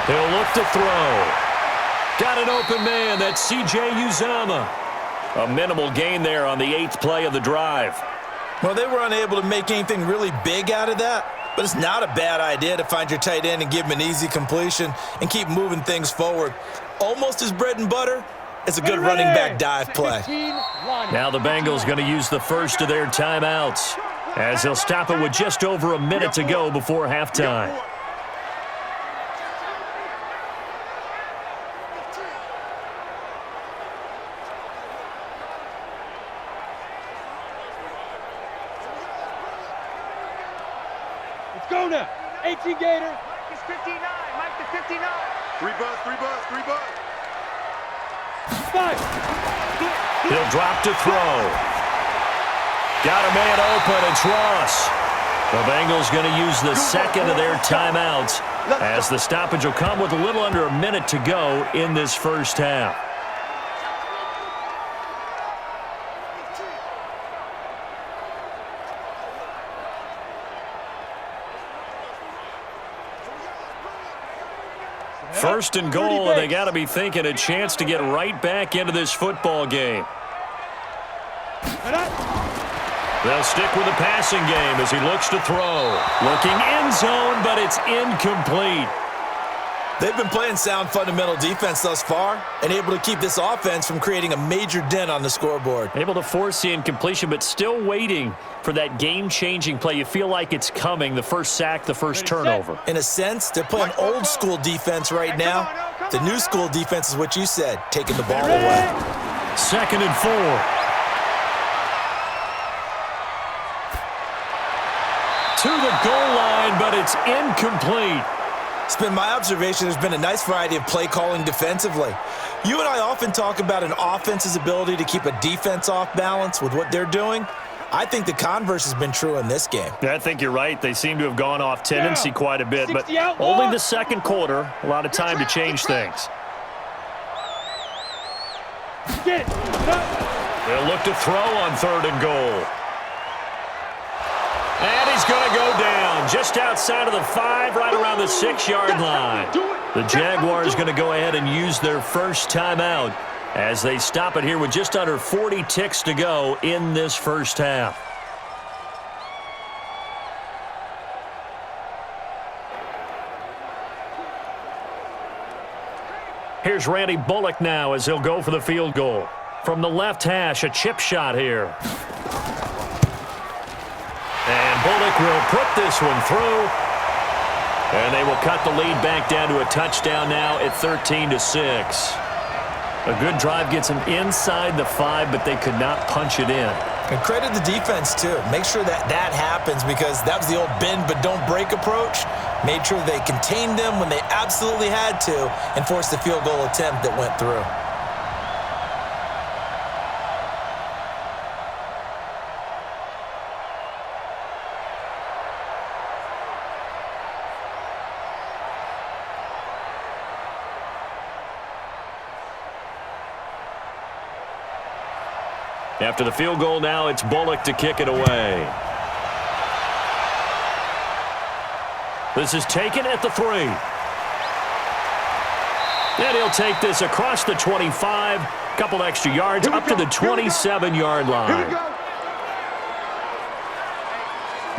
He'll look to throw. Got an open man. That's C.J. Uzama. A minimal gain there on the 8th play of the drive. Well, they were unable to make anything really big out of that, but it's not a bad idea to find your tight end and give him an easy completion and keep moving things forward. Almost his bread and butter. It's a good running back dive play. Now the Bengals going to use the first of their timeouts as they'll stop it with just over a minute to go before halftime. Let's go now. 18 Gator. Mike is 59. Mike the 59. 3 buzz, 3 buzz, 3 buzz. 5. He'll drop to throw. Got a man open. It's Ross. The Bengals going to use the second of their timeouts as the stoppage will come with a little under a minute to go in this first half. First and goal, and they got to be thinking a chance to get right back into this football game. They'll stick with the passing game as he looks to throw. Looking end zone, but it's incomplete. They've been playing sound fundamental defense thus far and able to keep this offense from creating a major dent on the scoreboard. Able to force the incompletion, but still waiting for that game-changing play. You feel like it's coming, the first sack, the first turnover. In a sense, they're playing old school defense right now. The new school defense is what you said, taking the ball away. Second and 4. To the goal line, but it's incomplete. It's been my observation there's been a nice variety of play calling defensively. You and I often talk about an offense's ability to keep a defense off balance with what they're doing. I think the converse has been true in this game. Yeah, I think you're right. They seem to have gone off tendency quite a bit, but only the second quarter, a lot of time to change things. They'll look to throw on third and goal. And he's going to go down just outside of the 5, right around the 6-yard line. The Jaguars going to go ahead and use their first timeout as they stop it here with just under 40 ticks to go in this first half. Here's Randy Bullock now as he'll go for the field goal. From the left hash, a chip shot here. And Bullock will put this one through. And they will cut the lead back down to a touchdown now at 13-6. A good drive gets them inside the 5, but they could not punch it in. And credit the defense, too. Make sure that happens, because that was the old bend but don't break approach. Made sure they contained them when they absolutely had to and forced the field goal attempt that went through. After the field goal now, it's Bullock to kick it away. This is taken at the 3. And he'll take this across the 25, couple extra yards up to the 27-yard line.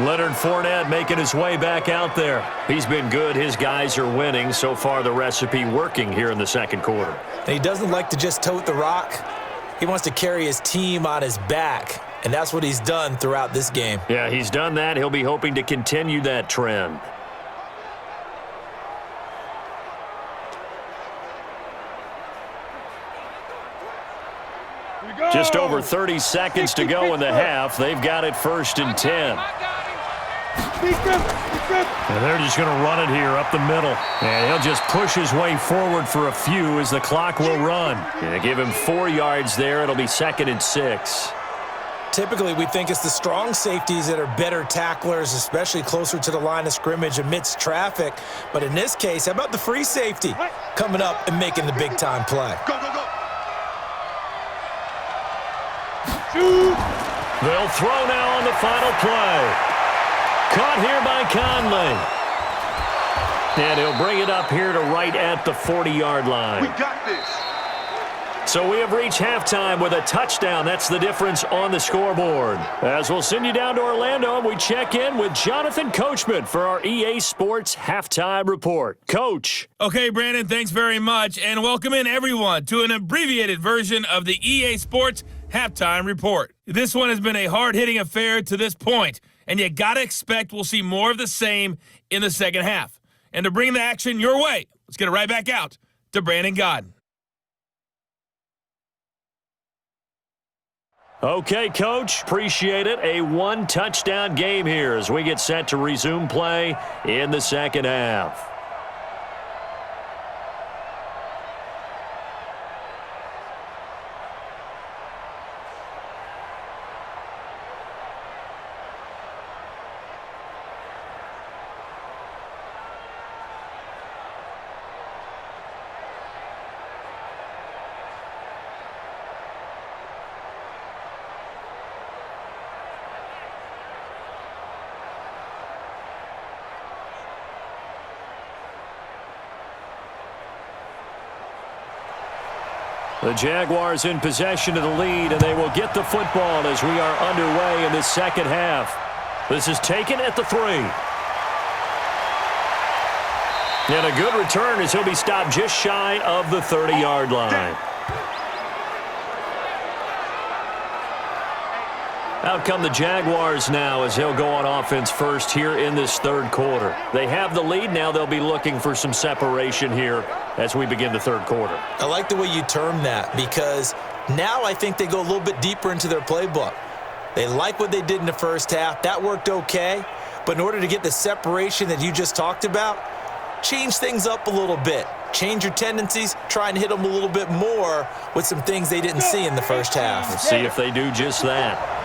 Leonard Fournette making his way back out there. He's been good. His guys are winning. So far, the recipe working here in the second quarter. And he doesn't like to just tote the rock. He wants to carry his team on his back, and that's what he's done throughout this game. Yeah, he's done that. He'll be hoping to continue that trend. Just over 30 seconds to go in the half. They've got it 1st and 10. And they're just going to run it here up the middle. And he'll just push his way forward for a few as the clock will run. And they give him 4 yards there. It'll be 2nd and 6. Typically, we think it's the strong safeties that are better tacklers, especially closer to the line of scrimmage amidst traffic. But in this case, how about the free safety coming up and making the big-time play? Go, go, go. They'll throw now on the final play. Caught here by Conley. And he'll bring it up here to right at the 40-yard line. We got this. So we have reached halftime with a touchdown. That's the difference on the scoreboard. As we'll send you down to Orlando, and we check in with Jonathan Coachman for our EA Sports Halftime Report. Coach. Okay, Brandon, thanks very much, and welcome in everyone to an abbreviated version of the EA Sports Halftime Report. This one has been a hard-hitting affair to this point, and you gotta expect we'll see more of the same in the second half. And to bring the action your way, let's get it right back out to Brandon Godden. Okay, Coach, appreciate it. A one-touchdown game here as we get set to resume play in the second half. The Jaguars in possession of the lead, and they will get the football as we are underway in this second half. This is taken at the 3. And a good return as he'll be stopped just shy of the 30-yard line. Out come the Jaguars now as they'll go on offense first here in this third quarter. They have the lead now. They'll be looking for some separation here as we begin the third quarter. I like the way you term that, because now I think they go a little bit deeper into their playbook. They like what they did in the first half. That worked okay. But in order to get the separation that you just talked about, change things up a little bit. Change your tendencies, try and hit them a little bit more with some things they didn't see in the first half. Let's see if they do just that.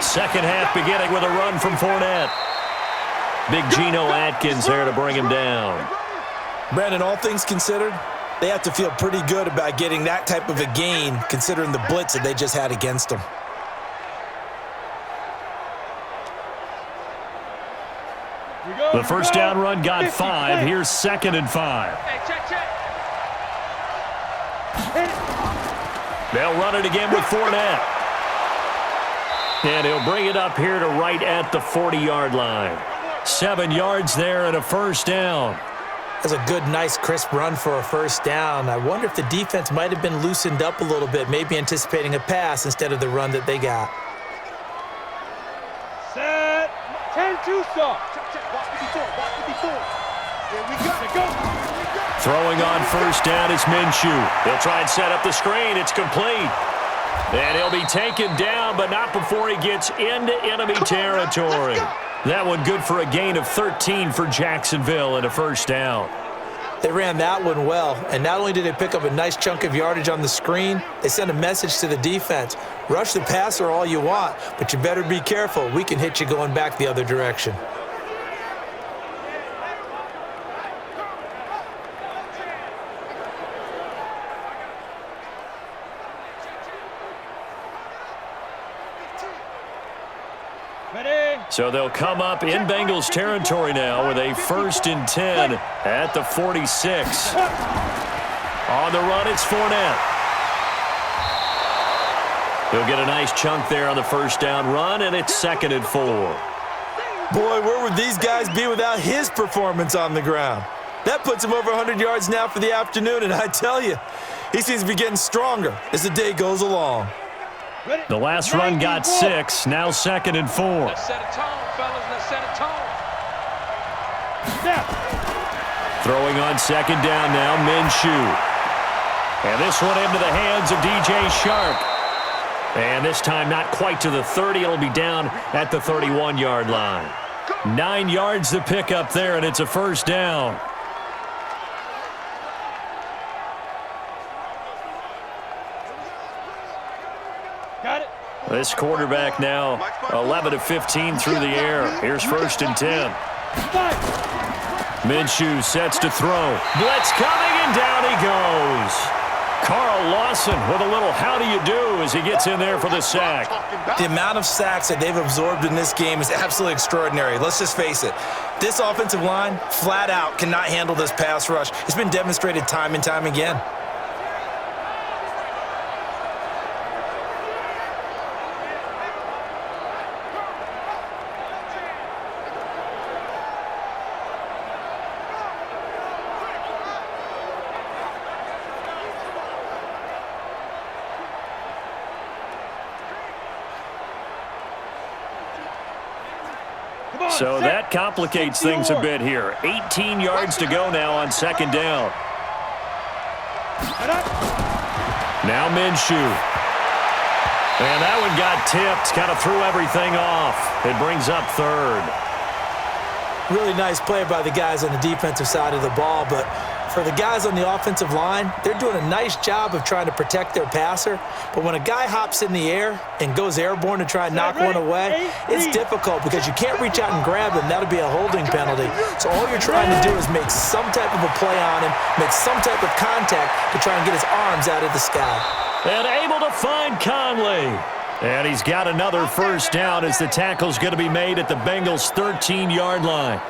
Second half beginning with a run from Fournette. Big Geno Atkins there to bring him down. Brandon, all things considered, they have to feel pretty good about getting that type of a gain considering the blitz that they just had against them. The first down run got 5. Here's 2nd and 5. Hey, check. They'll run it again with Fournette. And he'll bring it up here to right at the 40-yard line. 7 yards there and a first down. That's a good, nice, crisp run for a first down. I wonder if the defense might have been loosened up a little bit, maybe anticipating a pass instead of the run that they got. Set. 10-2 stop. Check. Watch the before. Here we go. Throwing on first down is Minshew. He'll try and set up the screen. It's complete. And he'll be taken down, but not before he gets into enemy territory. That one good for a gain of 13 for Jacksonville and a first down. They ran that one well, and not only did they pick up a nice chunk of yardage on the screen, they sent a message to the defense. Rush the passer all you want, but you better be careful. We can hit you going back the other direction. So they'll come up in Bengals territory now with a 1st and 10 at the 46. On the run, it's Fournette. He'll get a nice chunk there on the first down run, and it's 2nd and 4. Boy, where would these guys be without his performance on the ground? That puts him over 100 yards now for the afternoon, and I tell you, he seems to be getting stronger as the day goes along. The last run got 6, now 2nd and 4. Let's set a tone, fellas. Let's set a tone. Throwing on 2nd down now, Minshew. And this one into the hands of DJ Shark. And this time not quite to the 30. It'll be down at the 31-yard line. 9 yards to pick up there, and it's a first down. Got it. This quarterback now 11 of 15 through the air. Here's 1st and 10. Minshew sets to throw. Blitz coming, and down he goes. Carl Lawson with a little how do you do as he gets in there for the sack. The amount of sacks that they've absorbed in this game is absolutely extraordinary. Let's just face it. This offensive line, flat out, cannot handle this pass rush. It's been demonstrated time and time again. So that complicates things a bit here. 18 yards to go now on 2nd down. Now Minshew. And that one got tipped, kind of threw everything off. It brings up 3rd. Really nice play by the guys on the defensive side of the ball, but for the guys on the offensive line, they're doing a nice job of trying to protect their passer. But when a guy hops in the air and goes airborne to try and knock one away, it's difficult because you can't reach out and grab him. That'll be a holding penalty. So all you're trying to do is make some type of a play on him, make some type of contact to try and get his arms out of the sky. And able to find Conley. And he's got another first down as the tackle's going to be made at the Bengals' 13-yard line.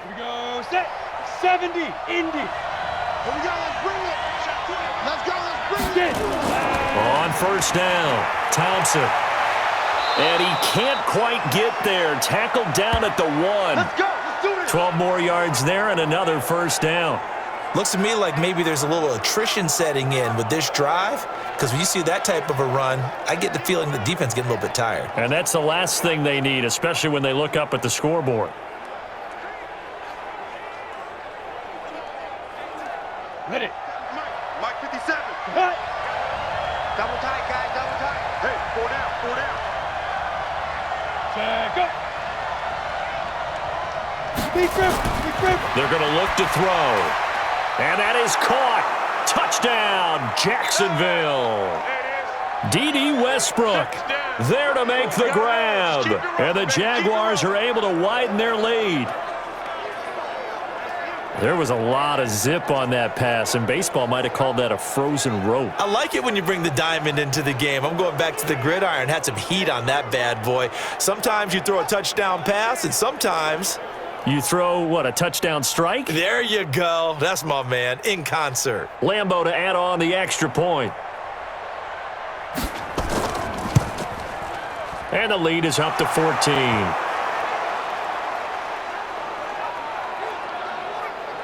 Here we go. Set. 70. Indy. Here we go. Let's bring it. Let's go. Let's bring it. On first down, Thompson. And he can't quite get there. Tackled down at the 1. Let's go. Let's do this. 12 more yards there and another first down. Looks to me like maybe there's a little attrition setting in with this drive, because when you see that type of a run, I get the feeling the defense getting a little bit tired. And that's the last thing they need, especially when they look up at the scoreboard. Ready. Mike 57. Cut. Double tight, guys. Double tight. Hey, 4 down. 4 down. Check up. Big grip. Big grip. They're going to look to throw. And that is caught. Touchdown, Jacksonville. There it is. D.D. Westbrook there to make the grab. And the Jaguars are able to widen their lead. There was a lot of zip on that pass, and baseball might have called that a frozen rope. I like it when you bring the diamond into the game. I'm going back to the gridiron. Had some heat on that bad boy. Sometimes you throw a touchdown pass, and sometimes you throw, what, a touchdown strike? There you go. That's my man, in concert. Lambeau to add on the extra point. And the lead is up to 14.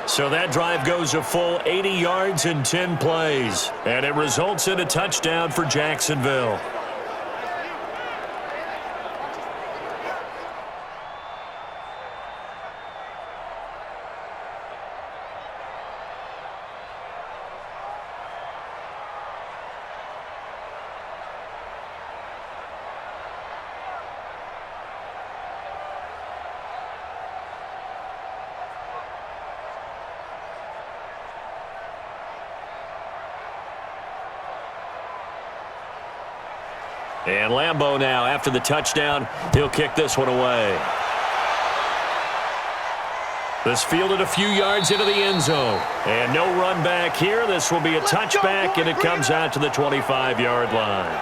So that drive goes a full 80 yards in 10 plays. And it results in a touchdown for Jacksonville. And Lambeau now, after the touchdown, he'll kick this one away. This fielded a few yards into the end zone. And no run back here. This will be a touchback, and it comes out to the 25-yard line.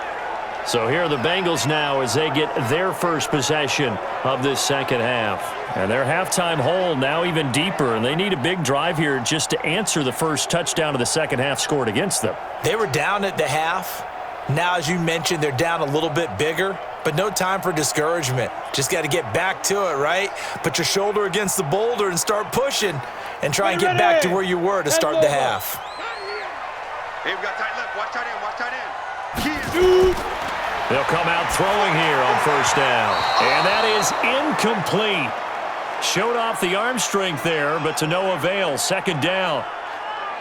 So here are the Bengals now as they get their first possession of this second half. And their halftime hole now even deeper, and they need a big drive here just to answer the first touchdown of the second half scored against them. They were down at the half. Now, as you mentioned, they're down a little bit bigger, but no time for discouragement. Just got to get back to it, right? Put your shoulder against the boulder and start pushing and try and get back to where you were to start the half. Hey, we got tight left. Watch tight end. Watch tight end. They'll come out throwing here on first down. And that is incomplete. Showed off the arm strength there, but to no avail. Second down.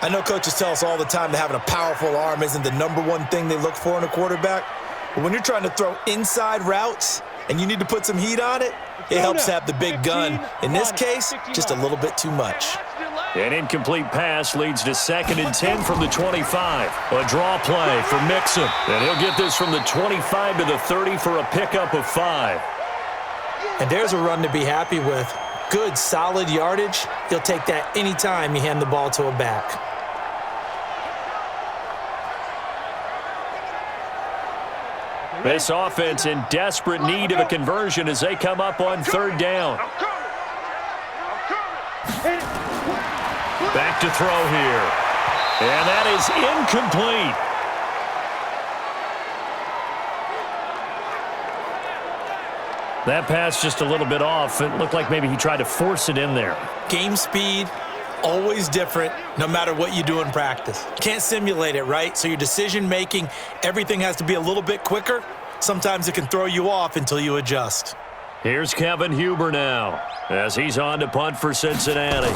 I know coaches tell us all the time that having a powerful arm isn't the number one thing they look for in a quarterback. But when you're trying to throw inside routes and you need to put some heat on it, it helps have the big gun. In this case, just a little bit too much. An incomplete pass leads to 2nd and 10 from the 25. A draw play for Mixon. And he'll get this from the 25 to the 30 for a pickup of 5. And there's a run to be happy with. Good, solid yardage. He'll take that anytime you hand the ball to a back. This offense in desperate need of a conversion as they come up on third down. Back to throw here. And that is incomplete. That pass just a little bit off. It looked like maybe he tried to force it in there. Game speed, always different, no matter what you do in practice. Can't simulate it, right? So your decision-making, everything has to be a little bit quicker. Sometimes it can throw you off until you adjust. Here's Kevin Huber now as he's on to punt for Cincinnati.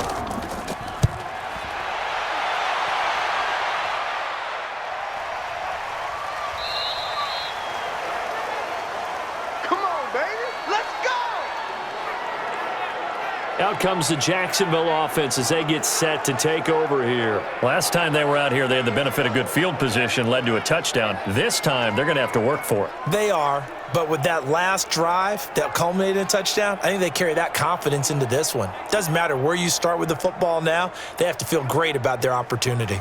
Out comes the Jacksonville offense as they get set to take over here. Last time they were out here, they had the benefit of good field position, led to a touchdown. This time, they're going to have to work for it. They are, but with that last drive that culminated in a touchdown, I think they carry that confidence into this one. Doesn't matter where you start with the football now, they have to feel great about their opportunity.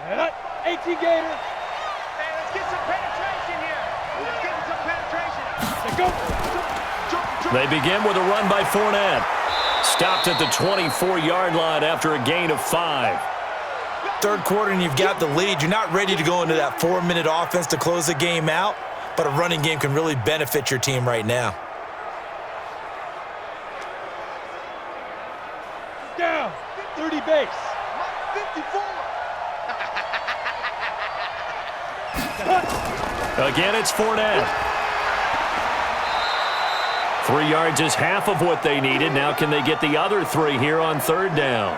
Set up, 18 Gator. Hey, let's get some penetration here. Let's get some penetration. Go. They begin with a run by Fournette. Stopped at the 24-yard line after a gain of 5. Third quarter and you've got the lead. You're not ready to go into that 4-minute offense to close the game out, but a running game can really benefit your team right now. Down, 30 base. 54. Again, it's Fournette. 3 yards is half of what they needed. Now can they get the other 3 here on third down?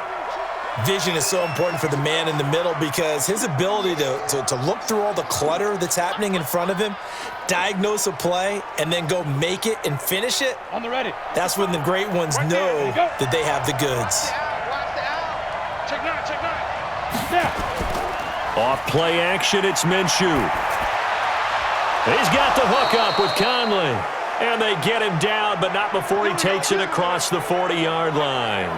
Vision is so important for the man in the middle because his ability to look through all the clutter that's happening in front of him, diagnose a play, and then go make it and finish it, On the ready. that's when the great ones know that they have the goods. Check 9, check 9. Off play action, it's Minshew. He's got the hook up with Conley. And they get him down, but not before he takes it across the 40-yard line.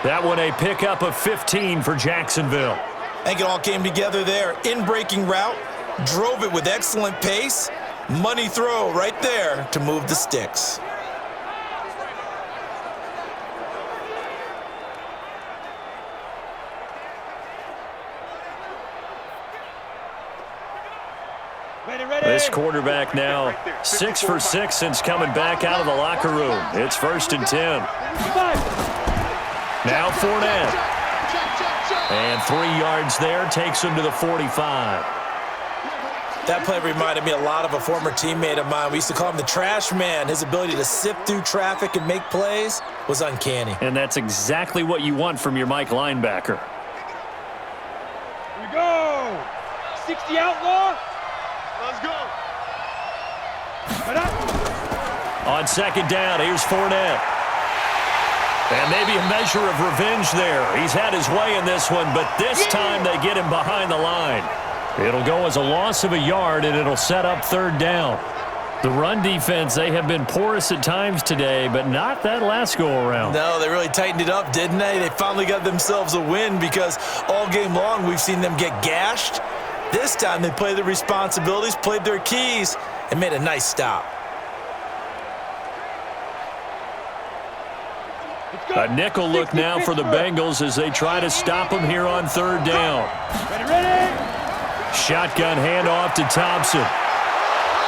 That one a pickup of 15 for Jacksonville. I think it all came together there. In-breaking route, drove it with excellent pace. Money throw right there to move the sticks. This quarterback now 6 for 6 since coming back out of the locker room. It's 1st and 10. Now Fournette. And 3 yards there takes him to the 45. That play reminded me a lot of a former teammate of mine. We used to call him the trash man. His ability to sift through traffic and make plays was uncanny. And that's exactly what you want from your Mike linebacker. Here we go. 60 outlaw. Let's go. On 2nd down, here's Fournette. And maybe a measure of revenge there. He's had his way in this one, but this time they get him behind the line. It'll go as a loss of a yard, and it'll set up 3rd down. The run defense, they have been porous at times today, but not that last go-around. No, they really tightened it up, didn't they? They finally got themselves a win because all game long we've seen them get gashed. This time they played their responsibilities, played their keys, and made a nice stop. A nickel look now for the Bengals as they try to stop him here on 3rd down. Shotgun handoff to Thompson.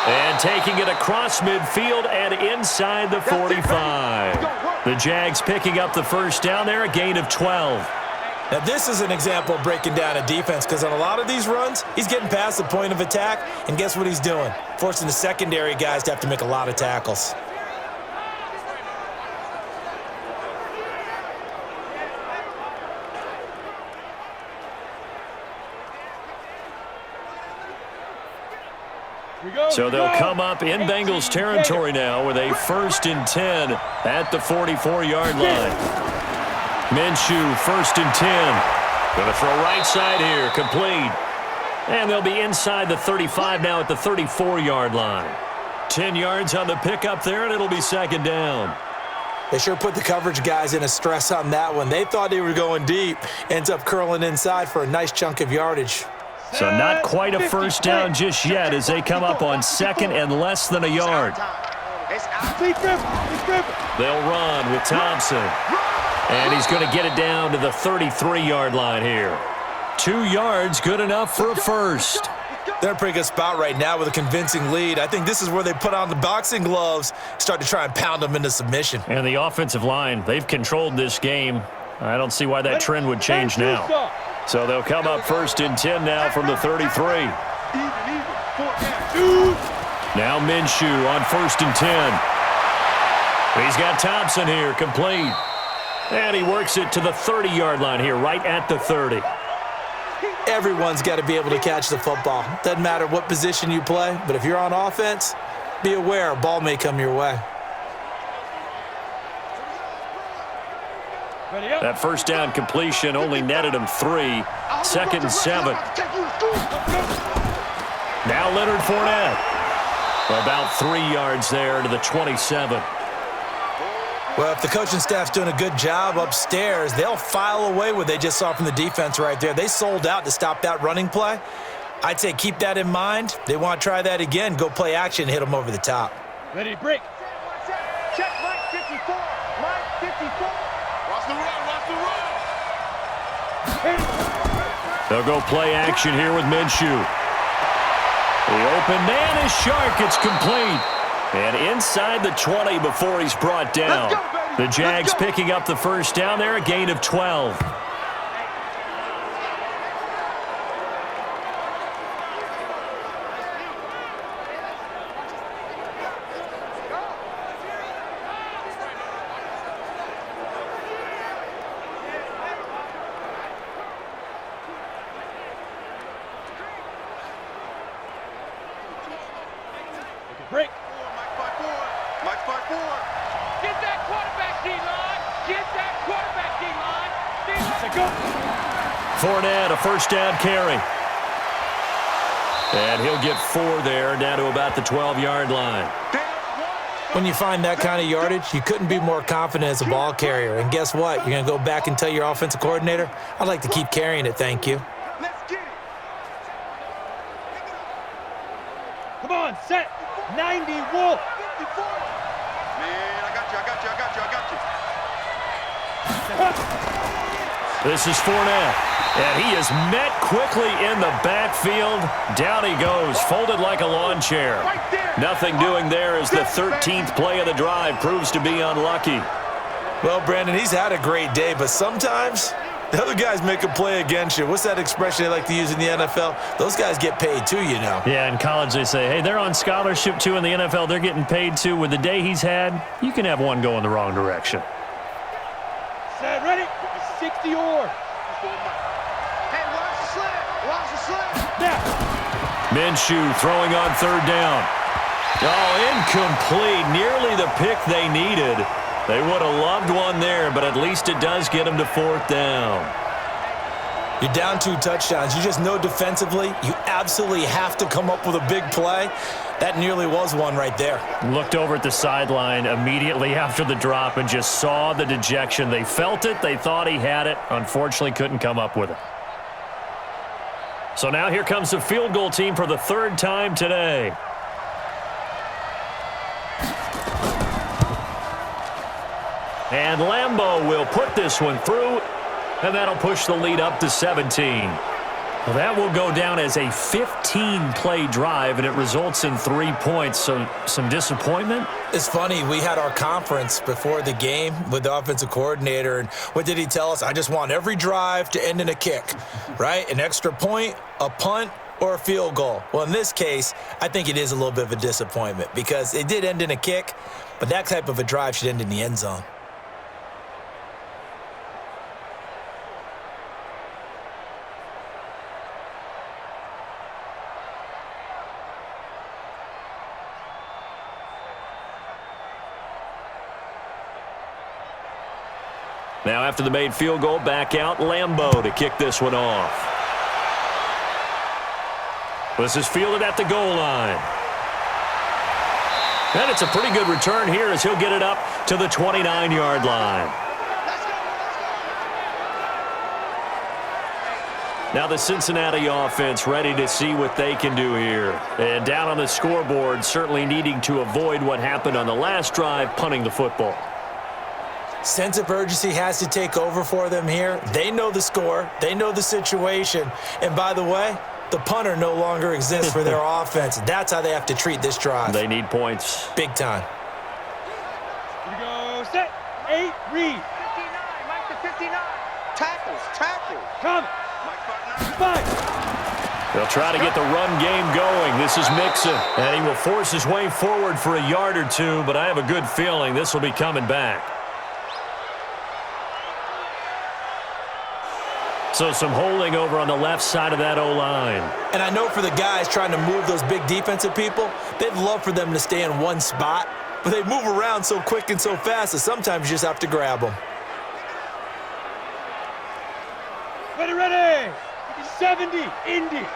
And taking it across midfield and inside the 45. The Jags picking up the 1st down there, a gain of 12. Now, this is an example of breaking down a defense because on a lot of these runs, he's getting past the point of attack, and guess what he's doing? Forcing the secondary guys to have to make a lot of tackles. So they'll come up in Bengals territory now with a 1st and 10 at the 44-yard line. Minshew, 1st and 10. Going to throw right side here, complete. And they'll be inside the 35 now at the 34-yard line. 10 yards on the pickup there, and it'll be 2nd down. They sure put the coverage guys in a stress on that one. They thought they were going deep. Ends up curling inside for a nice chunk of yardage. So not quite a 1st down just yet as they come up on 2nd and less than a yard. They'll run with Thompson. And he's going to get it down to the 33-yard line here. 2 yards, good enough for a 1st. They're in a pretty good spot right now with a convincing lead. I think this is where they put on the boxing gloves, start to try and pound them into submission. And the offensive line, they've controlled this game. I don't see why that trend would change now. So they'll come up 1st and 10 now from the 33. Now Minshew on 1st and 10. He's got Thompson here, complete. And he works it to the 30-yard line here, right at the 30. Everyone's got to be able to catch the football. Doesn't matter what position you play, but if you're on offense, be aware a ball may come your way. That 1st down completion only netted him 3. 2nd and 7. Now Leonard Fournette. About 3 yards there to the 27. Well, if the coaching staff's doing a good job upstairs, they'll file away what they just saw from the defense right there. They sold out to stop that running play. I'd say keep that in mind. They want to try that again. Go play action, hit them over the top. Ready to break. Check Mike 54. Mike 54. Watch the run. Watch the run. They'll go play action here with Minshew. The open man is sharp. It's complete. And inside the 20 before he's brought down. The Jags picking up the 1st down there, a gain of 12. Break. Mike 54. Get that quarterback D-line. Get that quarterback D-line. D-line. Go. Fournette, a first down carry. And he'll get 4 there, down to about the 12-yard line. When you find that kind of yardage, you couldn't be more confident as a ball carrier. And guess what? You're going to go back and tell your offensive coordinator, I'd like to keep carrying it, thank you. Let's get it. Come on, set. 90, Wolf. 54. Man, I got you. This is Fournette. And he is met quickly in the backfield. Down he goes, folded like a lawn chair. Nothing doing there as the 13th play of the drive proves to be unlucky. Well, Brandon, he's had a great day, but sometimes the other guys make a play against you. What's that expression they like to use in the NFL? Those guys get paid too, you know. Yeah, in college they say, hey, they're on scholarship too. In the NFL, they're getting paid too. With the day he's had, you can have one go in the wrong direction. Set, ready? 60 or. Minshew throwing on third down. Oh, incomplete. Nearly the pick they needed. They would have loved one there, but at least it does get them to 4th down. You're down 2 touchdowns. You just know defensively you absolutely have to come up with a big play. That nearly was one right there. Looked over at the sideline immediately after the drop and just saw the dejection. They felt it. They thought he had it. Unfortunately, couldn't come up with it. So now here comes the field goal team for the 3rd time today. And Lambeau will put this one through, and that'll push the lead up to 17. Well, that will go down as a 15-play drive, and it results in 3 points. So some disappointment? It's funny, we had our conference before the game with the offensive coordinator, and what did he tell us? I just want every drive to end in a kick, right? An extra point, a punt, or a field goal. Well, in this case, I think it is a little bit of a disappointment because it did end in a kick, but that type of a drive should end in the end zone. Now after the made field goal, back out Lambeau to kick this one off. This is fielded at the goal line. And it's a pretty good return here as he'll get it up to the 29-yard line. Now the Cincinnati offense ready to see what they can do here. And down on the scoreboard, certainly needing to avoid what happened on the last drive, punting the football. Sense of urgency has to take over for them here. They know the score. They know the situation. And by the way, the punter no longer exists for their offense. That's how they have to treat this drive. They need points. Big time. Here we go, set. 8, read. 59, Mike to 59. Tackles. Come. Mike 5. They'll try to get the run game going. This is Mixon, and he will force his way forward for a yard or two, but I have a good feeling this will be coming back. So some holding over on the left side of that O-line. And I know for the guys trying to move those big defensive people, they'd love for them to stay in one spot, but they move around so quick and so fast that sometimes you just have to grab them. Ready. 70, Indy.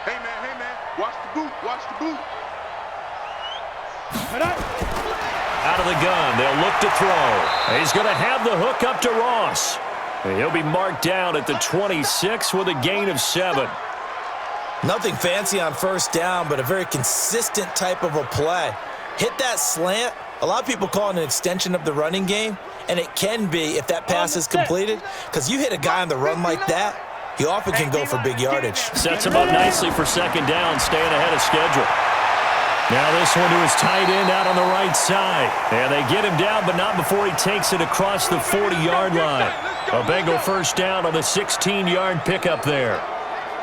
Hey, man. Watch the boot. Out of the gun, they'll look to throw. He's going to have the hook up to Ross. And he'll be marked down at the 26 with a gain of 7. Nothing fancy on first down, but a very consistent type of a play. Hit that slant. A lot of people call it an extension of the running game, and it can be if that pass is completed, because you hit a guy on the run like that, he often can go for big yardage. Sets him up nicely for second down, staying ahead of schedule. Now this one to his tight end out on the right side. And they get him down, but not before he takes it across the 40-yard line. A Bengal first down on the 16-yard pickup there.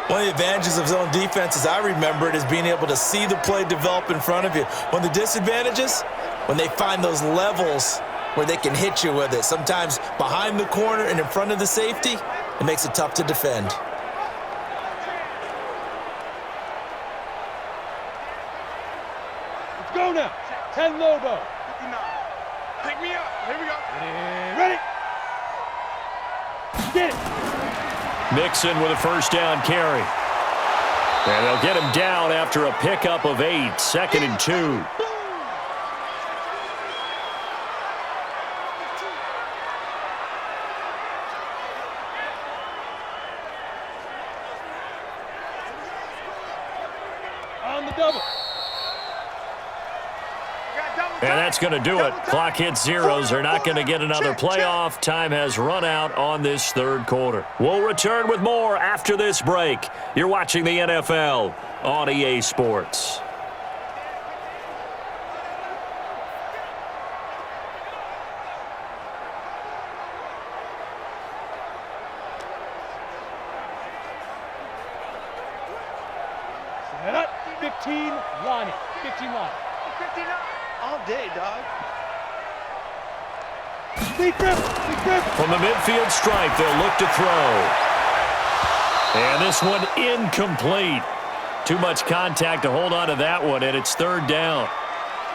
One of the advantages of zone defense, as I remember it, is being able to see the play develop in front of you. One of the disadvantages, when they find those levels where they can hit you with it. Sometimes behind the corner and in front of the safety, it makes it tough to defend. Let's go now. 10 Lobo. 59. Pick me up. Here we go. Ready. Get it. Mixon with a first down carry. And they'll get him down after a pickup of 8, 2nd and 2. On the double. And that's going to do it. Clock hits zeros. They're not going to get another playoff. Time has run out on this third quarter. We'll return with more after this break. You're watching the NFL on EA Sports. Set up. 15 line. 15 line. All day, dog. Deep rip. Deep rip. From the midfield stripe, they'll look to throw. And this one incomplete. Too much contact to hold on to that one, and it's third down.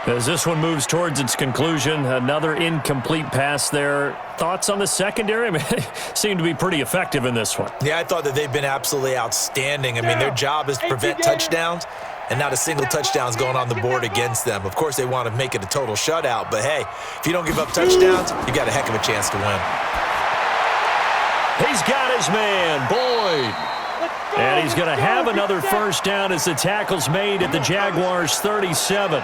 As this one moves towards its conclusion, another incomplete pass there. Thoughts on the secondary? I mean, they seem to be pretty effective in this one. Yeah, I thought that they've been absolutely outstanding. I mean, their job is to prevent touchdowns, and not a single touchdown's going on the board against them. Of course, they want to make it a total shutout, but hey, if you don't give up touchdowns, you got a heck of a chance to win. He's got his man, Boyd. And he's going to have another first down as the tackle's made at the Jaguars' 37.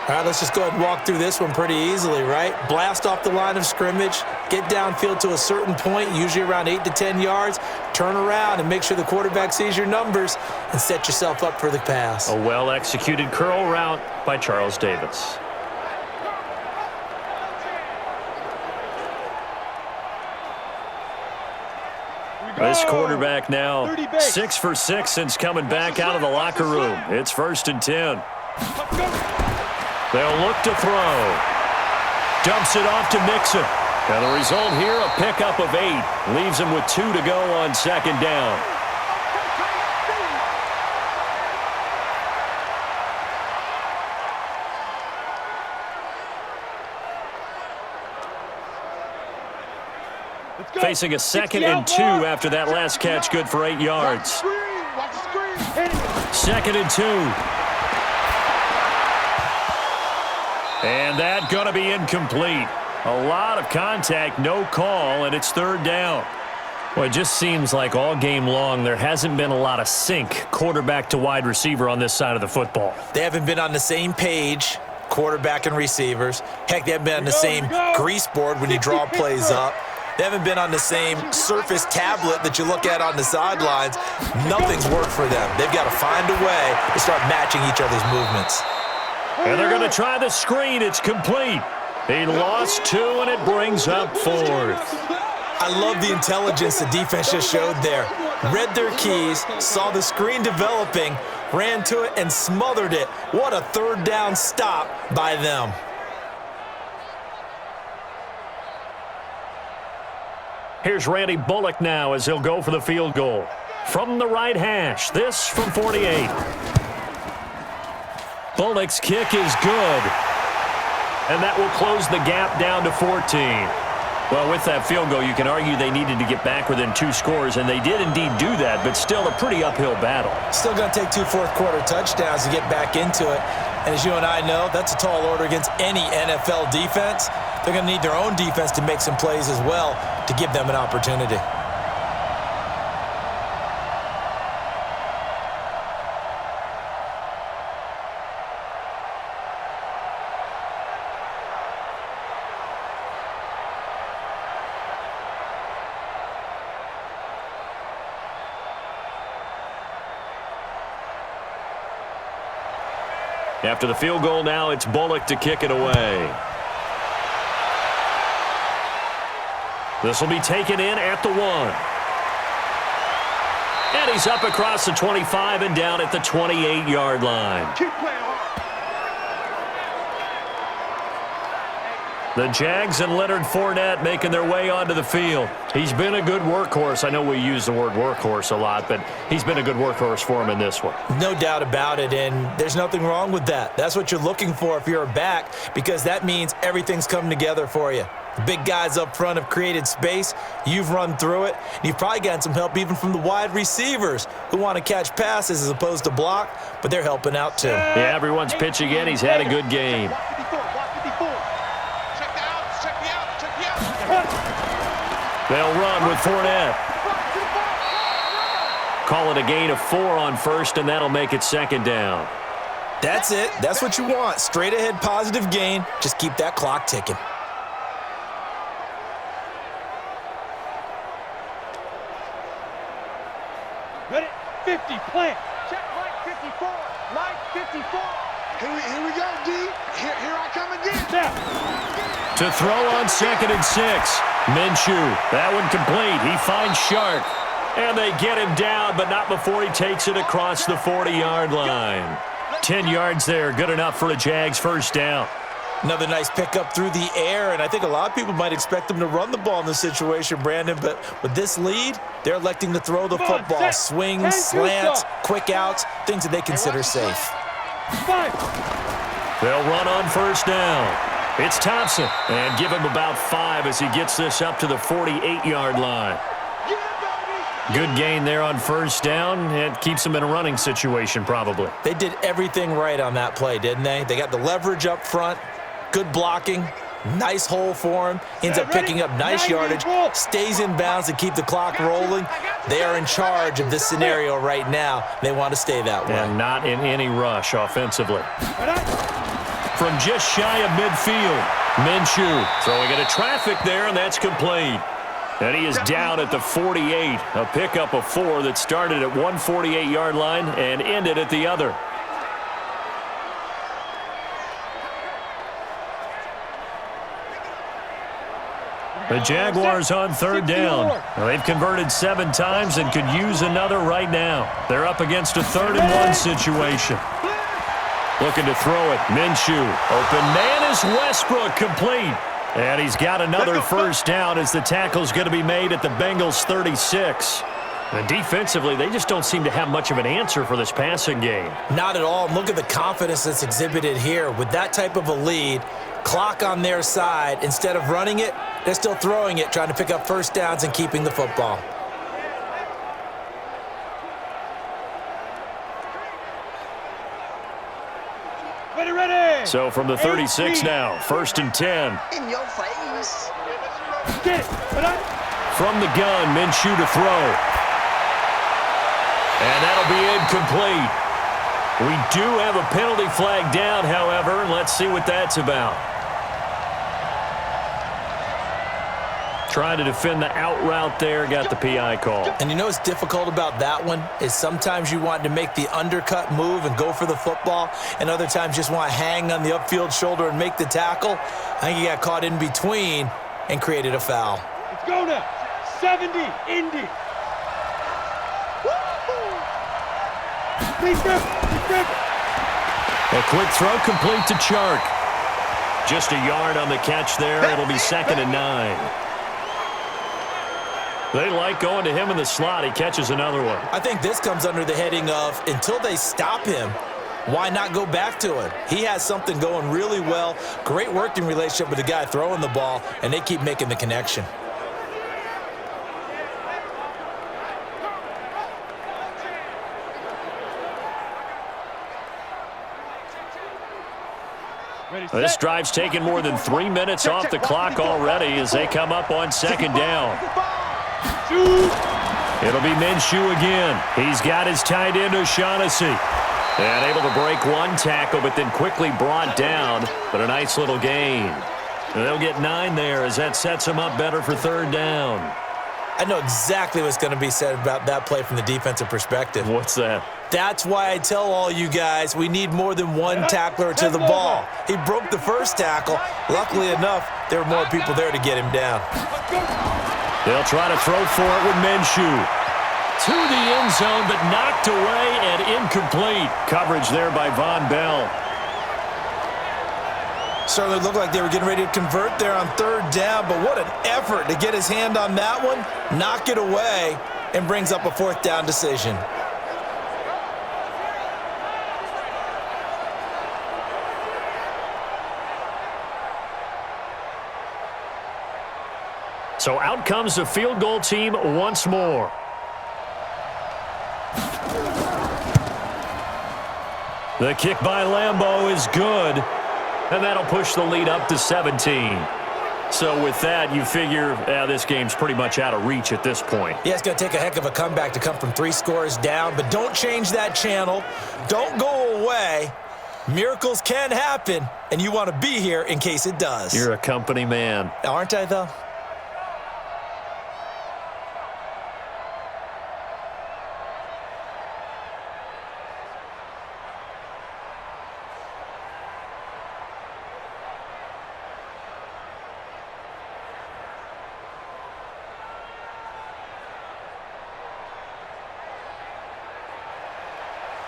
All right, let's just go ahead and walk through this one pretty easily, right? Blast off the line of scrimmage, get downfield to a certain point, usually around 8 to 10 yards, turn around and make sure the quarterback sees your numbers and set yourself up for the pass. A well-executed curl route by Charles Davis. This quarterback now 6 for 6 since coming back out of the locker room. It's 1st and 10. They'll look to throw. Dumps it off to Mixon. And the result here, a pickup of 8. Leaves him with 2 to go on 2nd down. Facing a 2nd and 2 after that last catch, good for 8 yards. 2nd and 2. And that going to be incomplete. A lot of contact, no call, and it's 3rd down. Well, it just seems like all game long there hasn't been a lot of sync quarterback to wide receiver on this side of the football. They haven't been on the same page, quarterback and receivers. Heck, they haven't been on the same grease board when you draw plays up. They haven't been on the same surface tablet that you look at on the sidelines. Nothing's worked for them. They've got to find a way to start matching each other's movements. And they're going to try the screen. It's complete. He lost 2, and it brings up 4th. I love the intelligence the defense just showed there. Read their keys, saw the screen developing, ran to it, and smothered it. What a 3rd down stop by them. Here's Randy Bullock now as he'll go for the field goal. From the right hash, this from 48. Bullock's kick is good. And that will close the gap down to 14. Well, with that field goal, you can argue they needed to get back within 2 scores, and they did indeed do that, but still a pretty uphill battle. Still going to take 2 fourth-quarter touchdowns to get back into it. And as you and I know, that's a tall order against any NFL defense. They're going to need their own defense to make some plays as well to give them an opportunity. After the field goal now, it's Bullock to kick it away. This will be taken in at the 1. And he's up across the 25 and down at the 28-yard line. Keep playing hard. The Jags and Leonard Fournette making their way onto the field. He's been a good workhorse. I know we use the word workhorse a lot, but he's been a good workhorse for him in this one. No doubt about it, and there's nothing wrong with that. That's what you're looking for if you're a back, because that means everything's coming together for you. The big guys up front have created space. You've run through it. And you've probably gotten some help even from the wide receivers who want to catch passes as opposed to block, but they're helping out too. Yeah, everyone's pitching in. He's had a good game. They'll run with Fournette. Call it a gain of 4 on first, and that'll make it second down. That's it. That's what you want. Straight ahead positive gain. Just keep that clock ticking. Ready? 50, plant. Check Mike 54. Mike 54. Here we go, D. Here I come again. Now. To throw on 2nd and 6. Minshew, that one complete. He finds Shark. And they get him down, but not before he takes it across the 40-yard line. 10 yards there, good enough for a Jags first down. Another nice pickup through the air, and I think a lot of people might expect them to run the ball in this situation, Brandon, but with this lead, they're electing to throw the football. Swings, slants, quick outs, things that they consider safe. 5. They'll run on first down. It's Thompson, and give him about 5 as he gets this up to the 48-yard line. Good gain there on first down. It keeps him in a running situation probably. They did everything right on that play, didn't they? They got the leverage up front, good blocking, nice hole for him, ends up picking up nice yardage, stays in bounds to keep the clock rolling. They are in charge of this scenario right now. They want to stay that way. And not in any rush offensively. From just shy of midfield, Minshew throwing into traffic there, and that's complete. And he is down at the 48, a pickup of 4 that started at one 48-yard line and ended at the other. The Jaguars on third down. Well, they've converted 7 times and could use another right now. They're up against a 3rd and 1 situation. Looking to throw it. Minshew. Open man is Westbrook, complete. And he's got another first down as the tackle's going to be made at the Bengals 36. And defensively, they just don't seem to have much of an answer for this passing game. Not at all. Look at the confidence that's exhibited here. With that type of a lead, clock on their side, instead of running it, they're still throwing it, trying to pick up first downs and keeping the football. Ready. So from the 36 now, 1st and 10. In your face. Get it. From the gun, Minshew to throw. And that'll be incomplete. We do have a penalty flag down, however. Let's see what that's about. Trying to defend the out route there, got the PI call. And you know what's difficult about that one is sometimes you want to make the undercut move and go for the football, and other times just want to hang on the upfield shoulder and make the tackle. I think he got caught in between and created a foul. Let's go now. 70, Indy. Please grip. A quick throw complete to Chark. Just a yard on the catch there. It'll be 2nd and 9. They like going to him in the slot. He catches another one. I think this comes under the heading of until they stop him, why not go back to it? He has something going really well. Great working relationship with the guy throwing the ball, and they keep making the connection. This drive's taken more than 3 minutes off the clock already as they come up on 2nd down. It'll be Minshew again. He's got his tight end O'Shaughnessy. And able to break one tackle, but then quickly brought down. But a nice little gain. And they'll get 9 there as that sets them up better for 3rd down. I know exactly what's going to be said about that play from the defensive perspective. What's that? That's why I tell all you guys we need more than one tackler to the ball. He broke the first tackle. Luckily enough, there were more people there to get him down. They'll try to throw for it with Minshew. To the end zone, but knocked away and incomplete. Coverage there by Von Bell. Certainly looked like they were getting ready to convert there on third down, but what an effort to get his hand on that one, knock it away, and brings up a fourth down decision. So out comes the field goal team once more. The kick by Lambeau is good, and that'll push the lead up to 17. So with that, you figure this game's pretty much out of reach at this point. Yeah, it's going to take a heck of a comeback to come from 3 scores down, but don't change that channel. Don't go away. Miracles can happen, and you want to be here in case it does. You're a company man. Aren't I, though?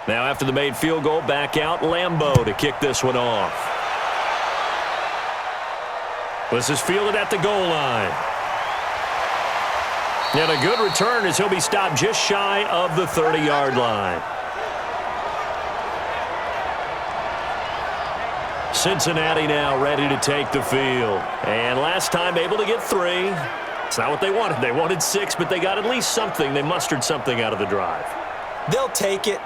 Now after the made field goal, back out Lambeau to kick this one off. This is fielded at the goal line. And a good return as he'll be stopped just shy of the 30-yard line. Cincinnati now ready to take the field. And last time able to get 3. It's not what they wanted. They wanted 6, but they got at least something. They mustered something out of the drive. They'll take it.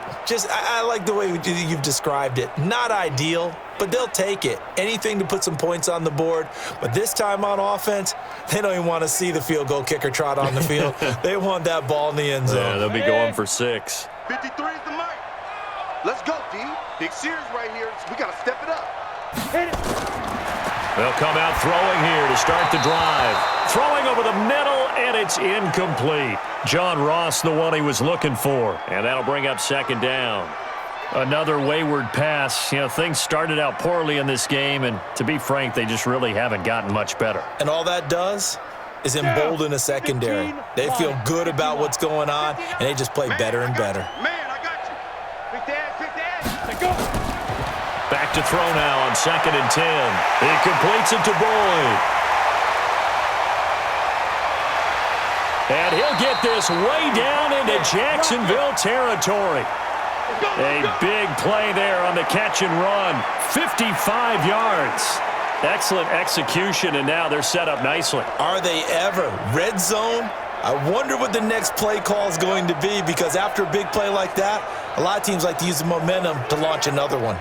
I like the way you've described it. Not ideal, but they'll take it. Anything to put some points on the board. But this time on offense, they don't even want to see the field goal kicker trot on the field. They want that ball in the end zone. Yeah, they'll be going for 6. 53 is the mic. Let's go, D. Big Sears right here. We got to step it up. Hit it. They'll come out throwing here to start the drive. Throwing over the middle, and it's incomplete. John Ross, the one he was looking for, and that'll bring up second down. Another wayward pass. Things started out poorly in this game, and to be frank, they just really haven't gotten much better. And all that does is embolden a secondary. They feel good about what's going on, and they just play better and better. Man, I got you. Quick dad. Let go. Back to throw now on 2nd and 10. He completes it to Boyd. And he'll get this way down into Jacksonville territory. A big play there on the catch and run. 55 yards. Excellent execution, and now they're set up nicely. Are they ever? Red zone? I wonder what the next play call is going to be, because after a big play like that, a lot of teams like to use the momentum to launch another one.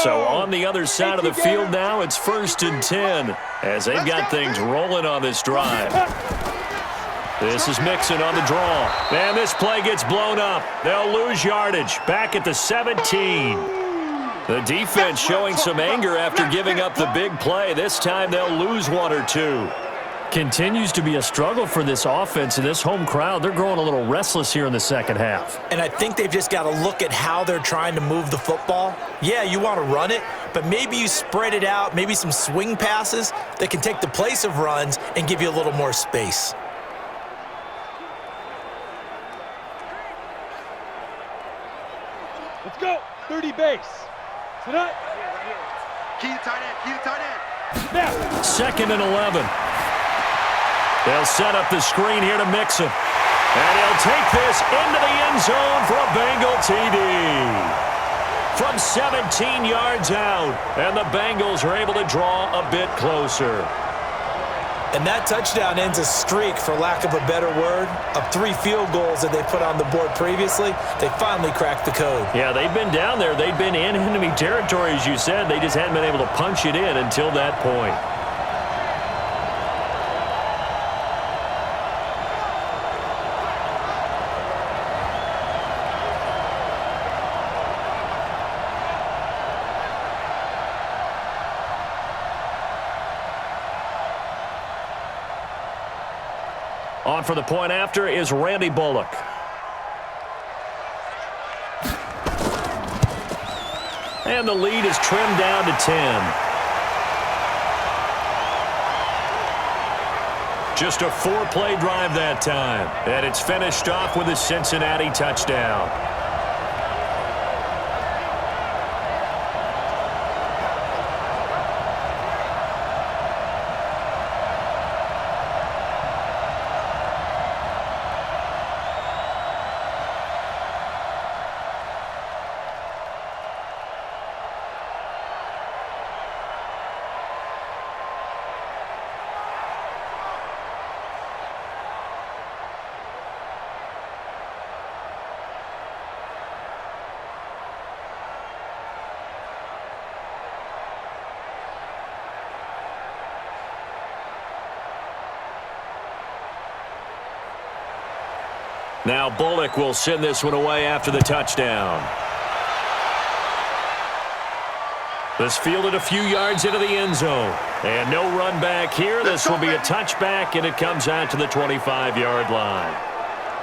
So on the other side of the field now, it's 1st and 10 as they've got things rolling on this drive. This is Mixon on the draw. And this play gets blown up. They'll lose yardage back at the 17. The defense showing some anger after giving up the big play. This time they'll lose 1 or 2. Continues to be a struggle for this offense and this home crowd. They're growing a little restless here in the second half. And I think they've just got to look at how they're trying to move the football. Yeah, you want to run it, but maybe you spread it out, maybe some swing passes that can take the place of runs and give you a little more space. Let's go. 30 base. Sit up. Key to tight end. Key to tight end. Now. 2nd and 11. They'll set up the screen here to Mixon. And he'll take this into the end zone for a Bengal TD. From 17 yards out. And the Bengals are able to draw a bit closer. And that touchdown ends a streak, for lack of a better word, of 3 field goals that they put on the board previously. They finally cracked the code. Yeah, they've been down there. They've been in enemy territory, as you said. They just hadn't been able to punch it in until that point. On for the point after is Randy Bullock. And the lead is trimmed down to 10. Just a 4-play drive that time. And it's finished off with a Cincinnati touchdown. Now Bullock will send this one away after the touchdown. This fielded a few yards into the end zone. And no run back here. This will be a touchback, and it comes out to the 25-yard line.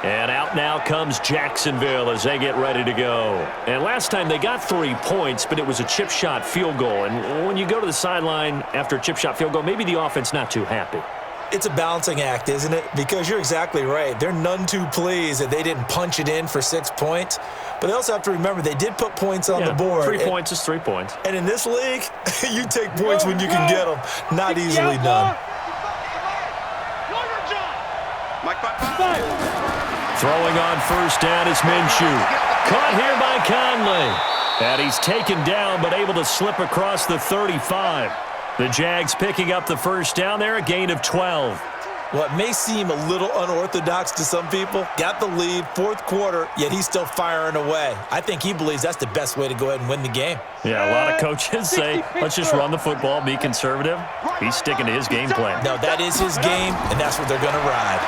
And out now comes Jacksonville as they get ready to go. And last time they got 3 points, but it was a chip shot field goal. And when you go to the sideline after a chip shot field goal, maybe the offense not too happy. It's a balancing act, isn't it? Because you're exactly right. They're none too pleased that they didn't punch it in for 6 points. But they also have to remember they did put points on the board. 3 points is 3 points. And in this league, you take points when you can get them. Not easily done. Throwing on first down is Minshew. Caught here by Conley. And he's taken down but able to slip across the 35. The Jags picking up the first down there, a gain of 12. Well, it may seem a little unorthodox to some people. Got the lead, fourth quarter, yet he's still firing away. I think he believes that's the best way to go ahead and win the game. Yeah, a lot of coaches say, let's just run the football, be conservative. He's sticking to his game plan. No, that is his game, and that's what they're going to ride.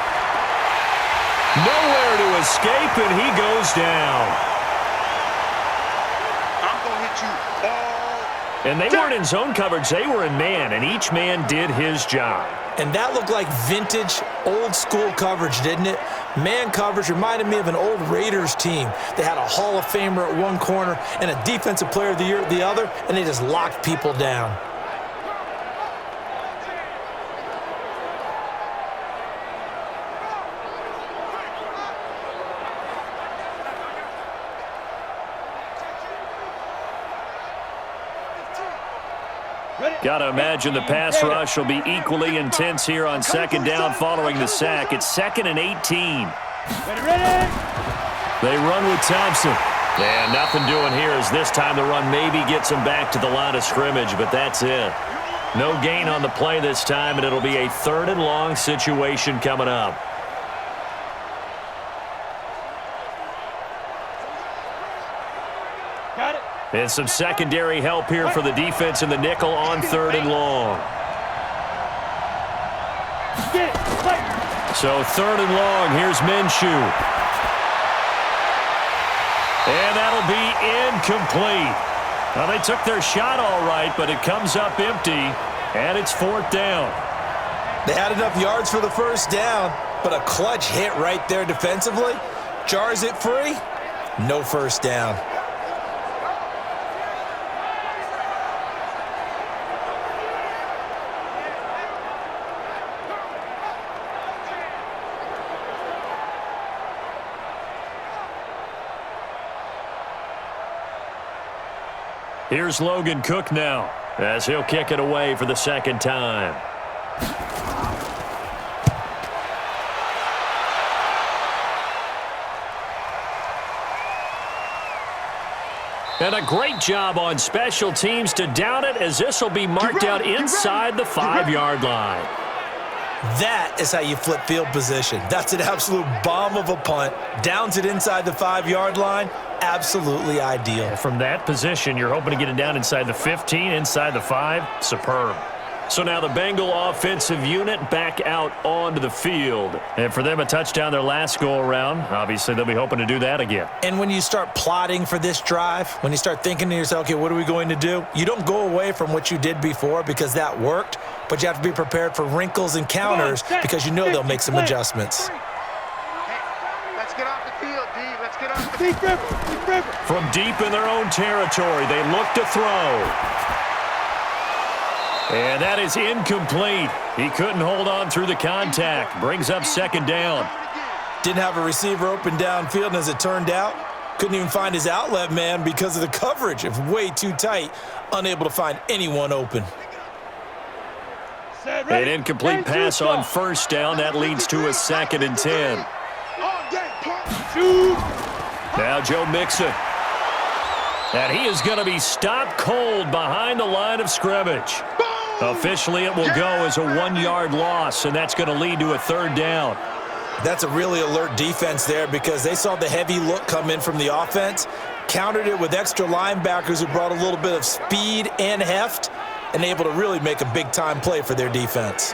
Nowhere to escape, and he goes down. I'm going to hit you all. And they weren't in zone coverage. They were in man, and each man did his job. And that looked like vintage, old-school coverage, didn't it? Man coverage reminded me of an old Raiders team. They had a Hall of Famer at one corner and a Defensive Player of the Year at the other, and they just locked people down. Got to imagine the pass rush will be equally intense here on second down following the sack. It's 2nd and 18. They run with Thompson. And nothing doing here as this time the run maybe gets him back to the line of scrimmage, but that's it. No gain on the play this time, and it'll be a 3rd and long situation coming up. And some secondary help here for the defense in the nickel on 3rd and long. So 3rd and long, here's Minshew. And that'll be incomplete. Well, they took their shot all right, but it comes up empty, and it's 4th down. They had enough yards for the first down, but a clutch hit right there defensively. Jars it free, no first down. Here's Logan Cook now as he'll kick it away for the 2nd time. And a great job on special teams to down it as this will be marked out inside the 5-yard line. That is how you flip field position. That's an absolute bomb of a punt. Downs it inside the 5-yard line. Absolutely ideal. From that position, you're hoping to get it down inside the 15, inside the 5. Superb. So now the Bengal offensive unit back out onto the field. And for them, a touchdown their last go-around. Obviously, they'll be hoping to do that again. And when you start plotting for this drive, when you start thinking to yourself, okay, what are we going to do? You don't go away from what you did before because that worked, but you have to be prepared for wrinkles and counters because you know they'll make some adjustments. Let's get off the field, D. Let's get off the field. From deep in their own territory, they look to throw. And that is incomplete. He couldn't hold on through the contact. Brings up second down. Didn't have a receiver open downfield, and as it turned out, couldn't even find his outlet man because of the coverage. It was way too tight, unable to find anyone open. An incomplete pass on first down. That leads to a 2nd and 10. Now Joe Mixon. And he is going to be stopped cold behind the line of scrimmage. Officially, it will go as a 1-yard loss, and that's going to lead to a 3rd down. That's a really alert defense there because they saw the heavy look come in from the offense, countered it with extra linebackers who brought a little bit of speed and heft, and able to really make a big-time play for their defense.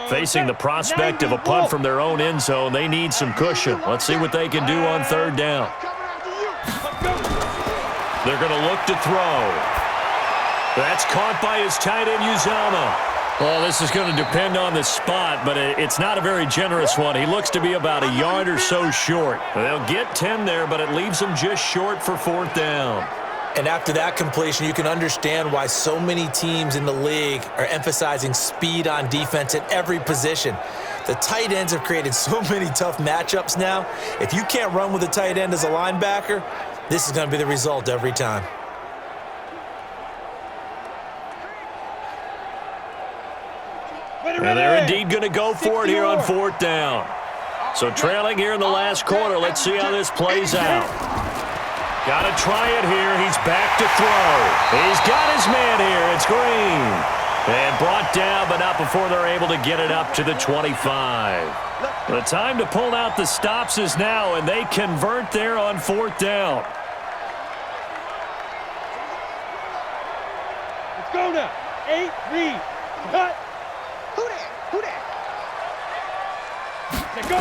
Facing the prospect of a punt from their own end zone, they need some cushion. Let's see what they can do on 3rd down. They're going to look to throw. That's caught by his tight end, Uzama. Well, this is going to depend on the spot, but it's not a very generous one. He looks to be about a yard or so short. They'll get 10 there, but it leaves them just short for 4th down. And after that completion, you can understand why so many teams in the league are emphasizing speed on defense at every position. The tight ends have created so many tough matchups now. If you can't run with a tight end as a linebacker, this is going to be the result every time. And they're indeed going to go for it here on 4th down. So trailing here in the last quarter, let's see how this plays out. Got to try it here. He's back to throw. He's got his man here. It's Green. And brought down, but not before they're able to get it up to the 25. The time to pull out the stops is now, and they convert there on 4th down. Let's go now. 8-3. Cut. Who that? Go.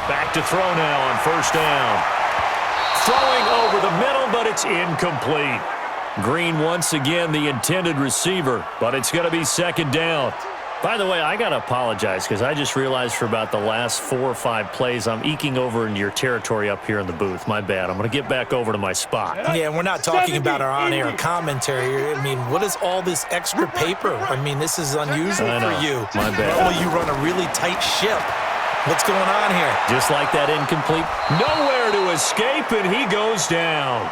Back to throw now on 1st down. Throwing over the middle, but it's incomplete. Green once again the intended receiver, but it's going to be 2nd down. By the way, I got to apologize because I just realized for about the last 4 or 5 plays I'm eking over into your territory up here in the booth. My bad. I'm going to get back over to my spot. Yeah, we're not talking about our on-air commentary. I mean, what is all this extra paper? I mean, this is unusual for you. My bad. Normally you run a really tight ship. What's going on here? Just like that incomplete. Nowhere to escape, and he goes down.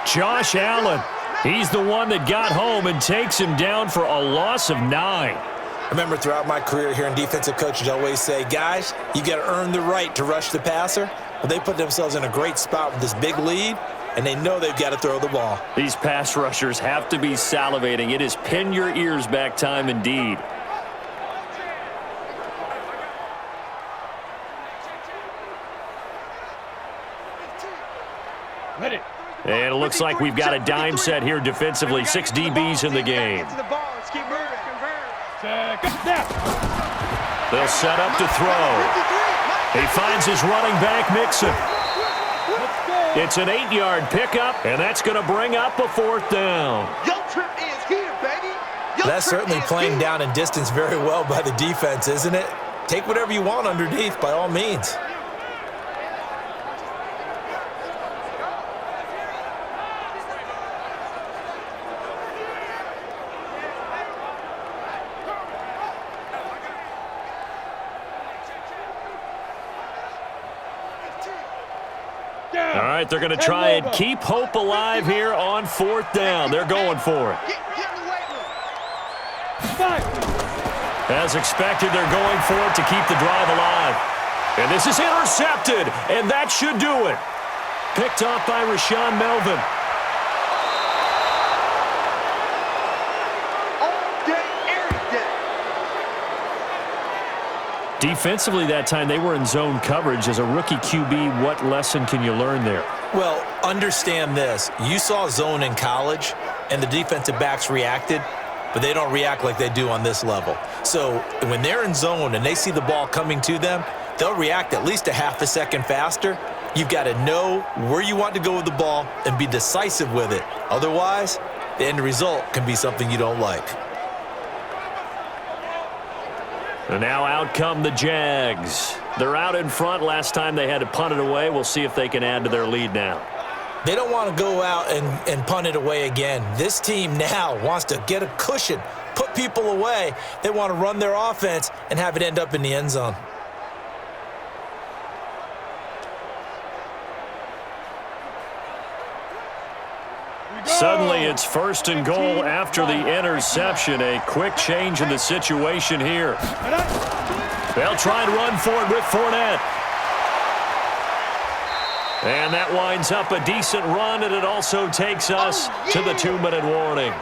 Josh Allen. He's the one that got home and takes him down for a loss of 9. I remember throughout my career hearing defensive coaches always say, guys, you got to earn the right to rush the passer. Well, they put themselves in a great spot with this big lead, and they know they've got to throw the ball. These pass rushers have to be salivating. It is pin your ears back time indeed. And it looks like we've got a dime set here defensively. 6 DBs in the game. They'll set up to throw. He finds his running back, Mixon. It's an 8-yard pickup, and that's going to bring up a 4th down. That's certainly playing down and distance very well by the defense, isn't it? Take whatever you want underneath, by all means. All right, they're going to try and keep hope alive here on 4th down. They're going for it. As expected, they're going for it to keep the drive alive. And this is intercepted, and that should do it. Picked off by Rashawn Melvin. Defensively that time, they were in zone coverage. As a rookie QB, what lesson can you learn there? Well, understand this. You saw zone in college, and the defensive backs reacted, but they don't react like they do on this level. So when they're in zone and they see the ball coming to them, they'll react at least a half a second faster. You've got to know where you want to go with the ball and be decisive with it. Otherwise, the end result can be something you don't like. And now out come the Jags. They're out in front. Last time they had to punt it away. We'll see if they can add to their lead now. They don't want to go out and punt it away again. This team now wants to get a cushion, put people away. They want to run their offense and have it end up in the end zone. Suddenly it's 1st and goal after the interception. A quick change in the situation here. They'll try and run for it with Fournette. And that winds up a decent run, and it also takes us to the 2-minute warning.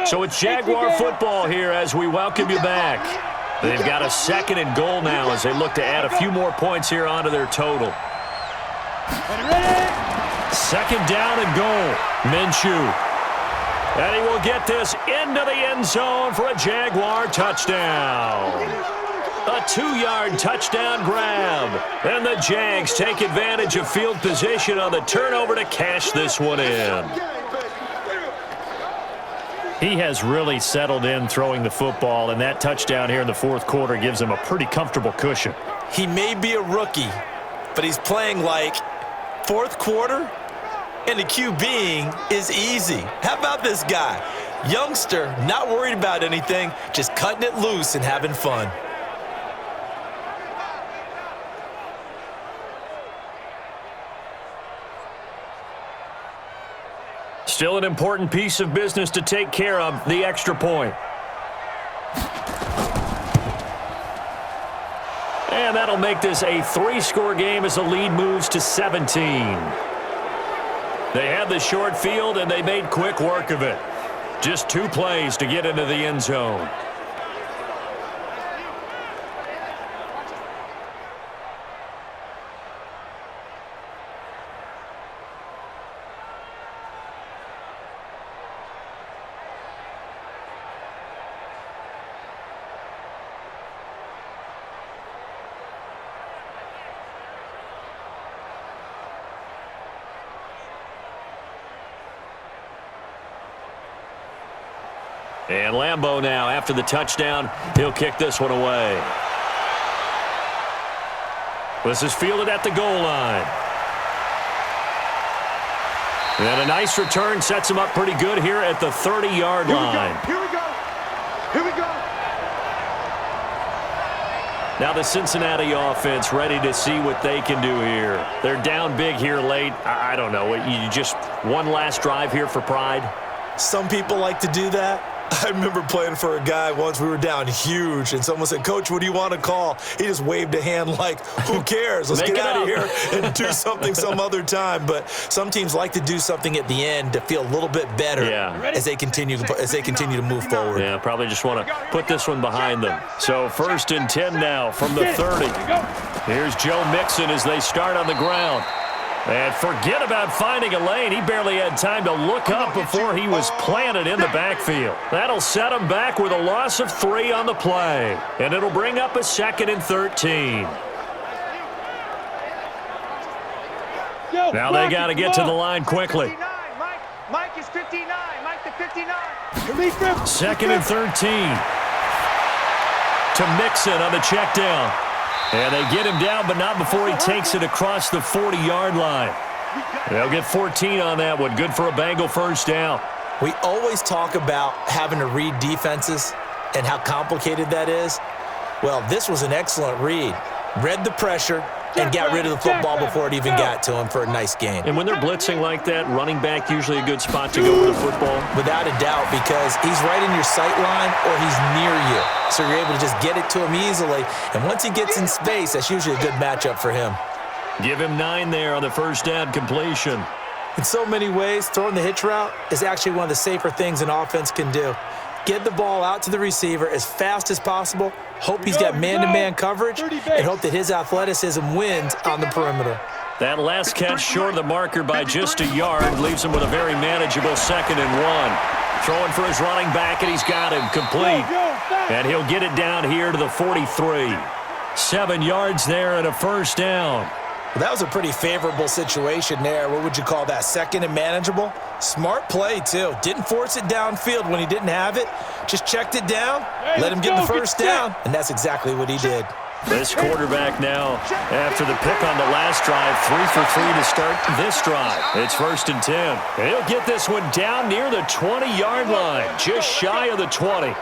So it's Jaguar football here as we welcome you back. They've got a 2nd and goal now as they look to add a few more points here onto their total. 2nd down and goal. Minshew. And he will get this into the end zone for a Jaguar touchdown. A 2-yard touchdown grab. And the Jags take advantage of field position on the turnover to cash this one in. He has really settled in throwing the football, and that touchdown here in the 4th quarter gives him a pretty comfortable cushion. He may be a rookie, but he's playing like 4th quarter, and the QBing is easy. How about this guy? Youngster, not worried about anything, just cutting it loose and having fun. Still an important piece of business to take care of, the extra point. And that'll make this a 3-score game as the lead moves to 17. They had the short field, and they made quick work of it. Just 2 plays to get into the end zone. And Lambeau now, after the touchdown, he'll kick this one away. This is fielded at the goal line. And a nice return sets him up pretty good here at the 30-yard line. Here we go. Here we go. Now the Cincinnati offense ready to see what they can do here. They're down big here late. I don't know. You just one last drive here for pride? Some people like to do that. I remember playing for a guy once. We were down huge, and someone said, "Coach, what do you want to call?" He just waved a hand like, who cares? Let's get out of here and do something some other time. But some teams like to do something at the end to feel a little bit better as they continue to move forward. Yeah, probably just want to put this one behind them. So 1st and 10 now from the 30. Here's Joe Mixon as they start on the ground. And forget about finding a lane. He barely had time to look up before he was planted in the backfield. That'll set him back with a loss of 3 on the play. And it'll bring up a 2nd and 13. Now they got to get to the line quickly. Mike is 59. Mike the 59. 2nd and 13. To Mixon on the check down. And they get him down, but not before he takes it across the 40-yard line. They'll get 14 on that one. Good for a Bengal 1st down. We always talk about having to read defenses and how complicated that is. Well, this was an excellent read. Read the pressure and got rid of the football before it even got to him for a nice game. And when they're blitzing like that, running back usually a good spot to go with the football. Without a doubt, because he's right in your sight line or he's near you. So you're able to just get it to him easily. And once he gets in space, that's usually a good matchup for him. Give him 9 there on the 1st down completion. In so many ways, throwing the hitch route is actually one of the safer things an offense can do. Get the ball out to the receiver as fast as possible, hope he's got man-to-man coverage, and hope that his athleticism wins on the perimeter. That last catch short of the marker by just a yard leaves him with a very manageable 2nd and 1. Throwing for his running back, and he's got him complete. And he'll get it down here to the 43. 7 yards there and a 1st down. Well, that was a pretty favorable situation there. What would you call that? Second and manageable? Smart play, too. Didn't force it downfield when he didn't have it. Just checked it down, let him get the first down, and that's exactly what he did. This quarterback now, after the pick on the last drive, 3 for 3 to start this drive. It's 1st and 10. And he'll get this one down near the 20-yard line, just shy of the 20.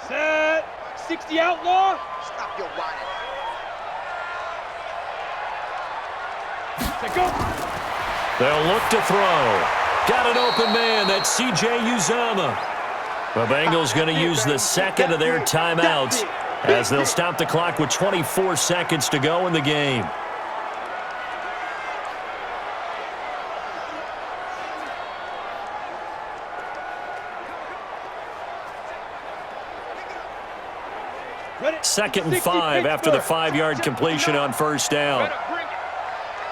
Set. 60 outlaw. Stop your whining. Set, go. They'll look to throw. Got an open man. That's C.J. Uzomah. The Bengals going to use the second of their timeouts as they'll stop the clock with 24 seconds to go in the game. Ready. 2nd and 5 after the 5-yard completion on first down. Better bring it.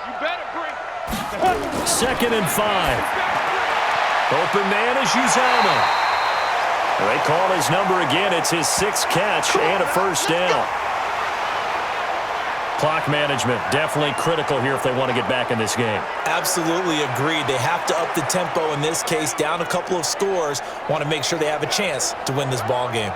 You better bring it. 2nd and 5. Open man is Uzomah. They call his number again. It's his 6th catch and a first down. Clock management definitely critical here if they want to get back in this game. Absolutely agreed. They have to up the tempo in this case, down a couple of scores. Want to make sure they have a chance to win this ball game.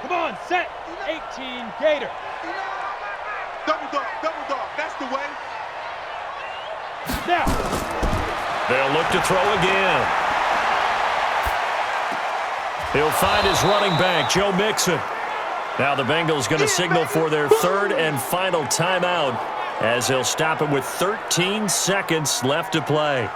Come on, set. 18 Gator. Double dog, that's the way. Now. They'll look to throw again. He'll find his running back, Joe Mixon. Now the Bengals going to signal for their 3rd and final timeout as they'll stop it with 13 seconds left to play.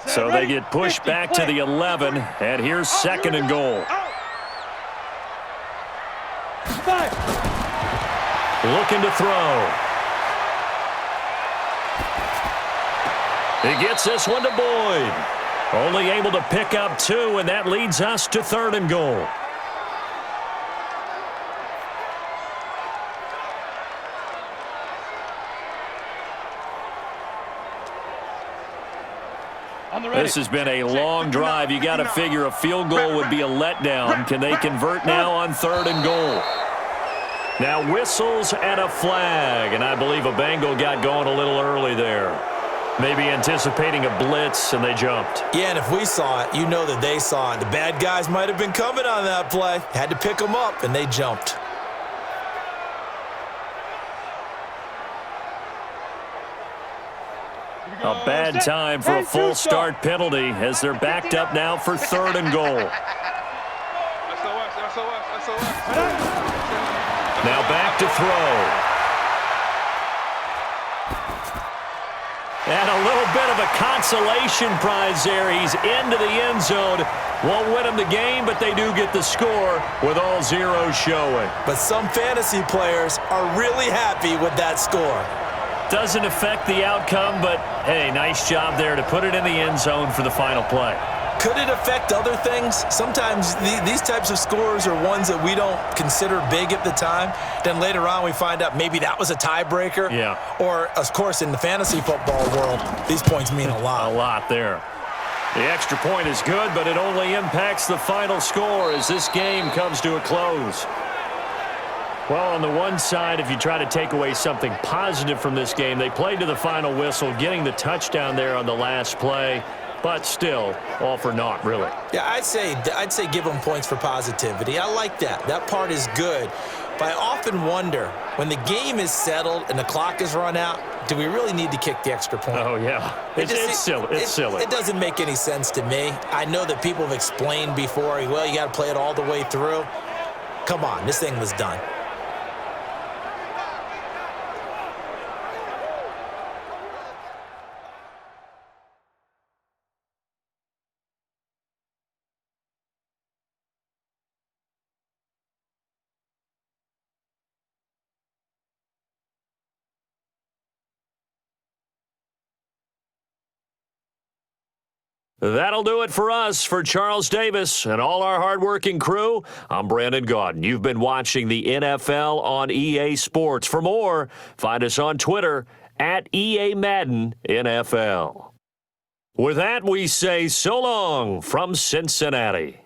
So they get pushed back to the 11, and here's 2nd and goal. 5. Looking to throw. He gets this one to Boyd. Only able to pick up 2, and that leads us to 3rd and goal. This has been a long drive. You got to figure a field goal would be a letdown. Can they convert now on 3rd and goal? Now whistles and a flag, and I believe a Bengal got going a little early there. Maybe anticipating a blitz, and they jumped. Yeah, and if we saw it, you know that they saw it. The bad guys might have been coming on that play. Had to pick them up, and they jumped. A bad time for a full start penalty as they're backed up now for 3rd and goal. Now back to throw. And a little bit of a consolation prize there. He's into the end zone. Won't win them the game, but they do get the score with all zeros showing. But some fantasy players are really happy with that score. Doesn't affect the outcome, but, hey, nice job there to put it in the end zone for the final play. Could it affect other things? Sometimes these types of scores are ones that we don't consider big at the time. Then later on we find out maybe that was a tiebreaker. Yeah. Or, of course, in the fantasy football world, these points mean a lot. A lot there. The extra point is good, but it only impacts the final score as this game comes to a close. Well, on the one side, if you try to take away something positive from this game, they played to the final whistle, getting the touchdown there on the last play, but still, all for naught, really. Yeah, I'd say give them points for positivity. I like that. That part is good. But I often wonder, when the game is settled and the clock is run out, do we really need to kick the extra point? Oh, yeah. It's silly. It's silly. It doesn't make any sense to me. I know that people have explained before, well, you got to play it all the way through. Come on, this thing was done. That'll do it for us. For Charles Davis and all our hardworking crew, I'm Brandon Gaudin. You've been watching the NFL on EA Sports. For more, find us on Twitter at EA Madden NFL. With that, we say so long from Cincinnati.